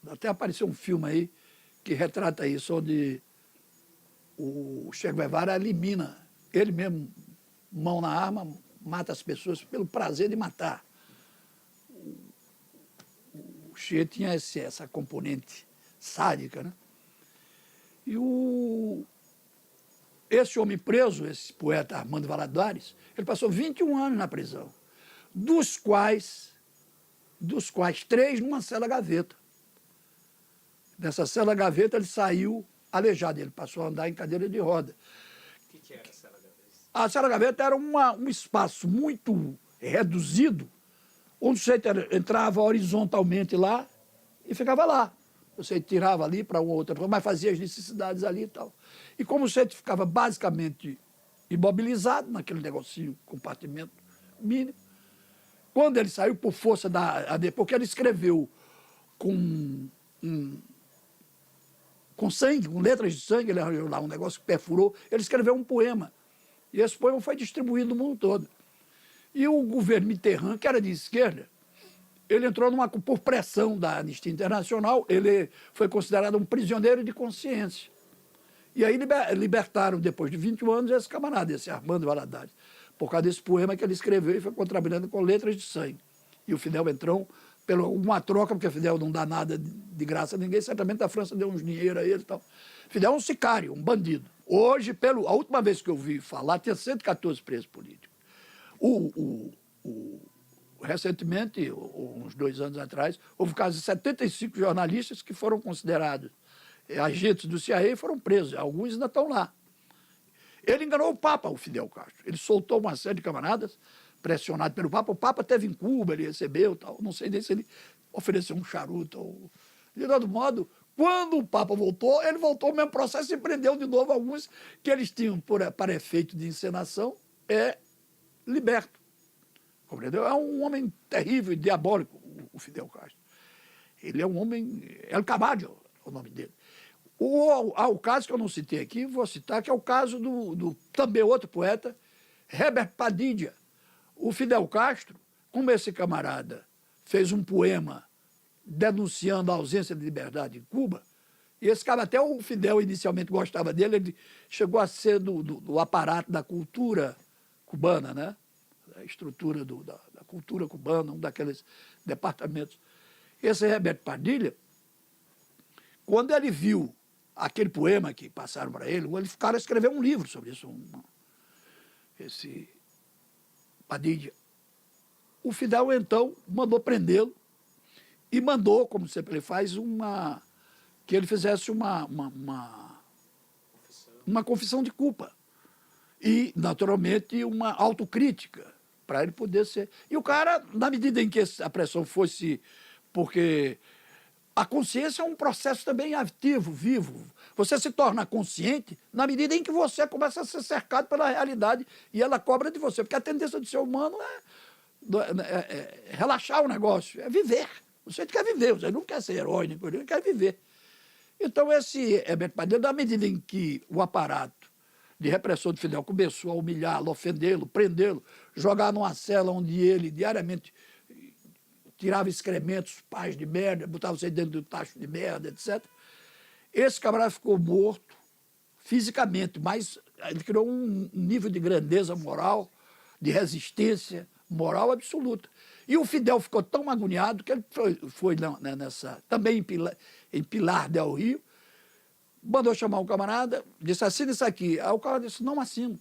até apareceu um filme aí que retrata isso, onde o Che Guevara elimina, ele mesmo, mão na arma, mata as pessoas pelo prazer de matar. O Che tinha essa componente sádica, né? E esse homem preso, esse poeta Armando Valladares, ele passou 21 anos na prisão, dos quais 3 numa cela gaveta. Dessa cela gaveta ele saiu aleijado, ele passou a andar em cadeira de roda. O que era a cela gaveta? A cela gaveta era um espaço muito reduzido, onde você entrava horizontalmente lá e ficava lá. Você tirava ali para uma outra, mas fazia as necessidades ali e tal. E como você ficava basicamente imobilizado naquele negocinho, compartimento mínimo, quando ele saiu por força porque ele escreveu com sangue, com letras de sangue, ele arranjou lá um negócio que perfurou, ele escreveu um poema. E esse poema foi distribuído no mundo todo. E o governo Mitterrand, que era de esquerda, ele entrou por pressão da Anistia Internacional, ele foi considerado um prisioneiro de consciência. E aí libertaram, depois de 21 anos, esse camarada, esse Armando Valadares, por causa desse poema que ele escreveu e foi contrabandeando com letras de sangue. E o Fidel entrou pela uma troca, porque o Fidel não dá nada de graça a ninguém, certamente a França deu uns dinheiro a ele e tal. Fidel é um sicário, um bandido. Hoje, a última vez que eu vi falar, tinha 114 presos políticos. Recentemente, uns 2 anos atrás, houve caso de 75 jornalistas que foram considerados agentes do CIA e foram presos. Alguns ainda estão lá. Ele enganou o Papa, o Fidel Castro. Ele soltou uma série de camaradas pressionado pelo Papa. O Papa esteve em Cuba, ele recebeu, tal. Não sei nem se ele ofereceu um charuto. De todo modo, quando o Papa voltou, ele voltou ao mesmo processo e prendeu de novo alguns que eles tinham, para efeito de encenação, liberto. Compreendeu? É um homem terrível e diabólico, o Fidel Castro. Ele é um homem... El Caballo é o nome dele. O caso que eu não citei aqui, vou citar, que é o caso do também outro poeta, Herbert Padilha. O Fidel Castro, como esse camarada fez um poema denunciando a ausência de liberdade em Cuba, e esse cara, até o Fidel inicialmente gostava dele, ele chegou a ser do aparato da cultura cubana, né? A estrutura da cultura cubana, um daqueles departamentos. Esse Herbert Padilha, quando ele viu aquele poema que passaram para ele, o cara escreveu um livro sobre isso, esse Padilha. O Fidel, então, mandou prendê-lo e mandou, como sempre ele faz, que ele fizesse uma confissão de culpa e, naturalmente, uma autocrítica para ele poder ser... E o cara, na medida em que a pressão fosse... Porque a consciência é um processo também ativo, vivo. Você se torna consciente na medida em que você começa a ser cercado pela realidade e ela cobra de você. Porque a tendência do ser humano é relaxar o negócio, é viver. Você quer viver, você não quer ser herói, ele quer viver. Então, esse Herbert Padilha, na medida em que o aparato de repressão de Fidel começou a humilhá-lo, ofendê-lo, prendê-lo, jogar numa cela onde ele diariamente tirava excrementos, pás de merda, botava você dentro do tacho de merda, etc. Esse camarada ficou morto fisicamente, mas ele criou um nível de grandeza moral, de resistência moral absoluta. E o Fidel ficou tão agoniado que ele foi também em Pilar del Rio, mandou chamar um camarada, disse, assina isso aqui. Aí o cara disse, não assino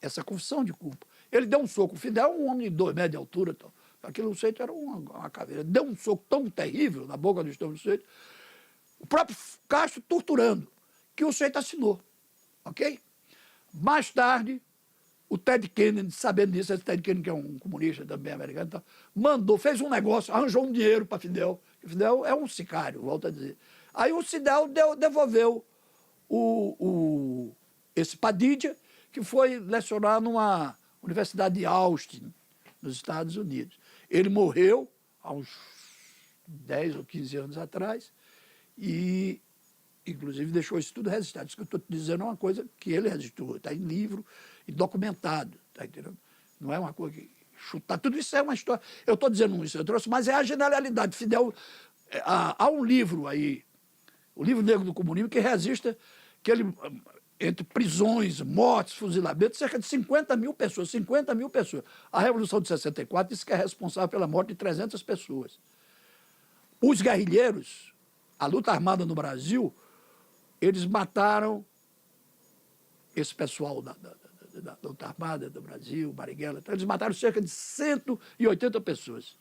essa confissão de culpa. Ele deu um soco. O Fidel é um homem de 2 metros de altura. Então, aquele sujeito era uma caveira. Deu um soco tão terrível na boca do estômago do sujeito, o próprio Castro torturando, que o sujeito assinou. Ok? Mais tarde, o Ted Kennedy, sabendo disso, esse Ted Kennedy, que é um comunista também americano, então, fez um negócio, arranjou um dinheiro para Fidel. O Fidel é um sicário, volto a dizer. Aí o Fidel devolveu esse Padilha, que foi lecionar numa universidade de Austin, nos Estados Unidos. Ele morreu há uns 10 ou 15 anos atrás e, inclusive, deixou isso tudo registrado. Isso que eu estou te dizendo é uma coisa que ele registrou, está em livro e documentado, tá entendendo? Não é uma coisa que chutar. Tudo isso é uma história. Eu estou dizendo isso, eu trouxe, mas é a generalidade. Fidel, há um livro aí, o Livro Negro do Comunismo, que registra que ele, entre prisões, mortes, fuzilamentos, cerca de 50 mil pessoas. 50 mil pessoas. A Revolução de 64 disse que é responsável pela morte de 300 pessoas. Os guerrilheiros, a luta armada no Brasil, eles mataram esse pessoal da luta armada do Brasil, Marighella, eles mataram cerca de 180 pessoas.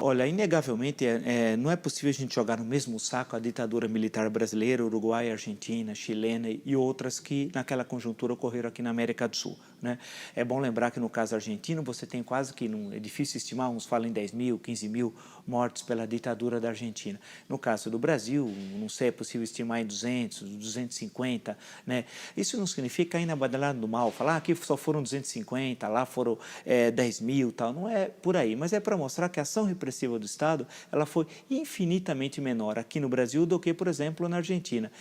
Olha, inegavelmente, não é possível a gente jogar no mesmo saco a ditadura militar brasileira, uruguaia, argentina, chilena e outras que naquela conjuntura ocorreram aqui na América do Sul, né? É bom lembrar que no caso argentino você tem quase que, é difícil estimar, uns falam em 10 mil, 15 mil mortos pela ditadura da Argentina. No caso do Brasil, não sei, é possível estimar em 200, 250, né? Isso não significa cair na badalada do mal, falar que aqui só foram 250, lá foram 10 mil, tal. Não é por aí, mas é para mostrar que a ação repressiva do Estado ela foi infinitamente menor aqui no Brasil do que, por exemplo, na Argentina.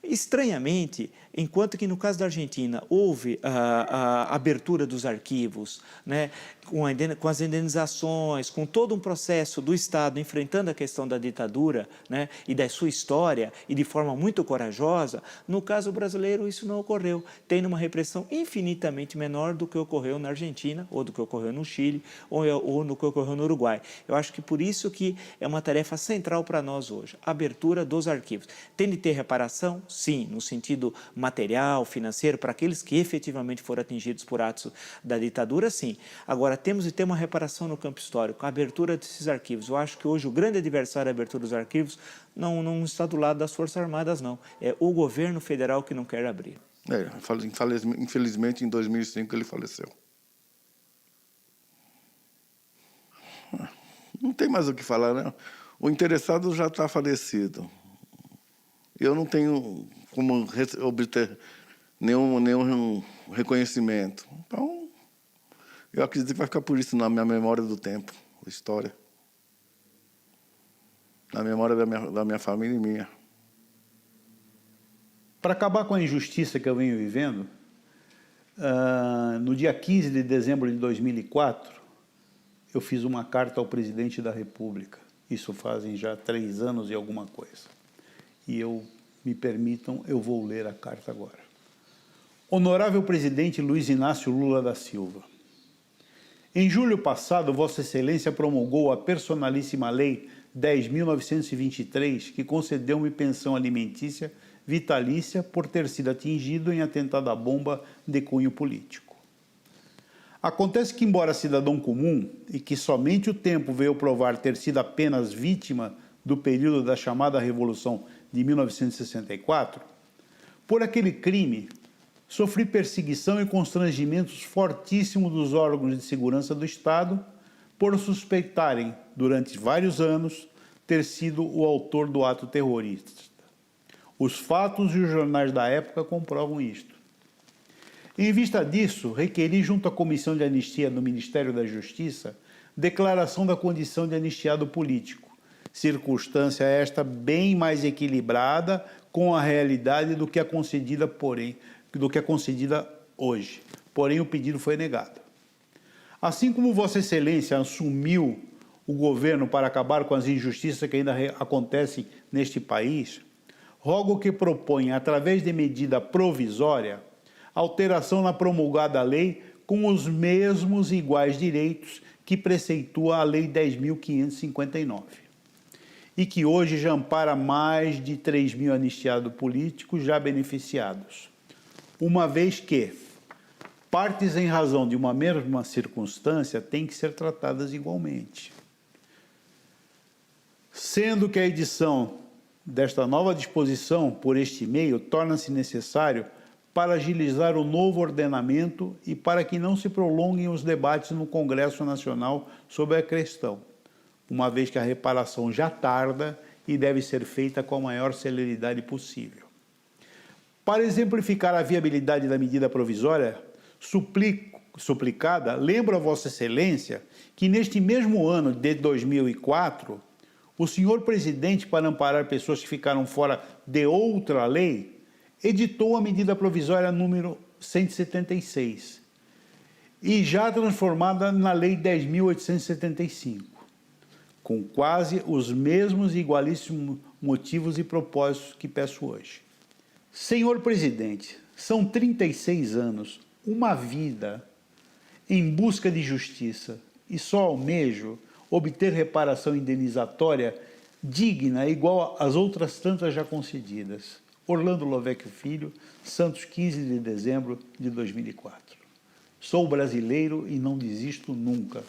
Estranhamente, enquanto que no caso da Argentina houve a abertura dos arquivos, né, com as indenizações, com todo um processo do Estado enfrentando a questão da ditadura, né, e da sua história, e de forma muito corajosa, no caso brasileiro isso não ocorreu. Tem uma repressão infinitamente menor do que ocorreu na Argentina, ou do que ocorreu no Chile, ou no que ocorreu no Uruguai. Eu acho que por isso que é uma tarefa central para nós hoje, a abertura dos arquivos. Tem de ter reparação? Sim, no sentido material, financeiro, para aqueles que efetivamente foram atingidos por atos da ditadura, sim. Agora, temos de ter uma reparação no campo histórico, a abertura desses arquivos. Eu acho que hoje o grande adversário da abertura dos arquivos não está do lado das Forças Armadas, não. É o governo federal que não quer abrir. Infelizmente, em 2005, ele faleceu. Não tem mais o que falar, né? O interessado já está falecido. Eu não tenho como obter nenhum reconhecimento. Então, eu acredito que vai ficar por isso na minha memória do tempo, da história. Na memória da minha família e minha. Para acabar com a injustiça que eu venho vivendo, no dia 15 de dezembro de 2004, eu fiz uma carta ao presidente da República. Isso fazem já 3 anos e alguma coisa. E me permitam, eu vou ler a carta agora. Honorável presidente Luiz Inácio Lula da Silva, em julho passado, Vossa Excelência promulgou a personalíssima Lei 10.923, que concedeu-me pensão alimentícia vitalícia por ter sido atingido em atentado à bomba de cunho político. Acontece que, embora cidadão comum, e que somente o tempo veio provar ter sido apenas vítima do período da chamada Revolução de 1964, por aquele crime, sofri perseguição e constrangimentos fortíssimos dos órgãos de segurança do Estado por suspeitarem, durante vários anos, ter sido o autor do ato terrorista. Os fatos e os jornais da época comprovam isto. Em vista disso, requeri junto à Comissão de Anistia do Ministério da Justiça declaração da condição de anistiado político, circunstância esta bem mais equilibrada com a realidade do que a concedida hoje. Porém, o pedido foi negado. Assim como Vossa Excelência assumiu o governo para acabar com as injustiças que ainda acontecem neste país, rogo que proponha, através de medida provisória, alteração na promulgada lei com os mesmos e iguais direitos que preceitua a Lei 10.559. E que hoje já ampara mais de 3 mil anistiados políticos já beneficiados, uma vez que partes em razão de uma mesma circunstância têm que ser tratadas igualmente. Sendo que a edição desta nova disposição por este meio torna-se necessário para agilizar o novo ordenamento e para que não se prolonguem os debates no Congresso Nacional sobre a questão, uma vez que a reparação já tarda e deve ser feita com a maior celeridade possível. Para exemplificar a viabilidade da medida provisória suplicada, lembro a Vossa Excelência que neste mesmo ano de 2004, o senhor presidente, para amparar pessoas que ficaram fora de outra lei, editou a medida provisória número 176, e já transformada na Lei 10.875. Com quase os mesmos e igualíssimos motivos e propósitos que peço hoje. Senhor presidente, são 36 anos, uma vida, em busca de justiça, e só almejo obter reparação indenizatória digna, igual às outras tantas já concedidas. Orlando Lovecchio Filho, Santos, 15 de dezembro de 2004. Sou brasileiro e não desisto nunca.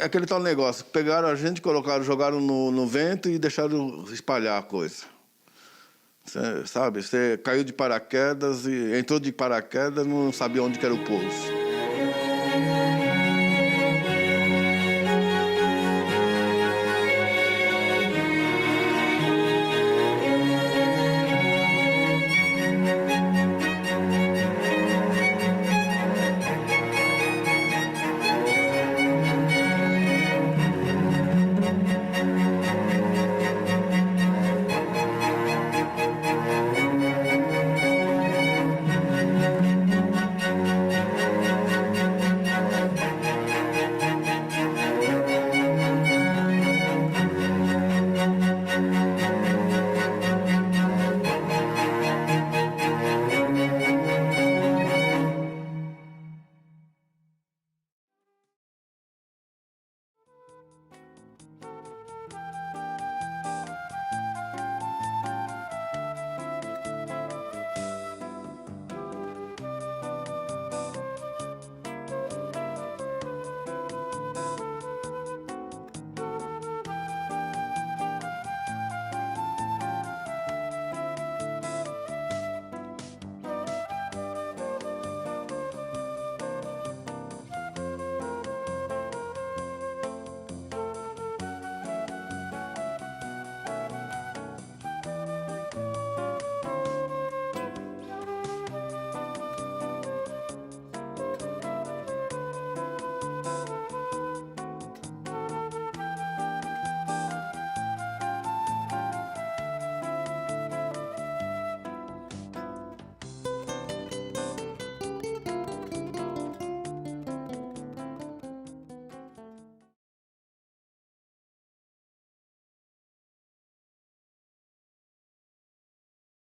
aquele tal negócio. Pegaram a gente, colocaram, jogaram no vento e deixaram espalhar a coisa. Sabe? Você caiu de paraquedas e entrou de paraquedas, não sabia onde que era o pouso.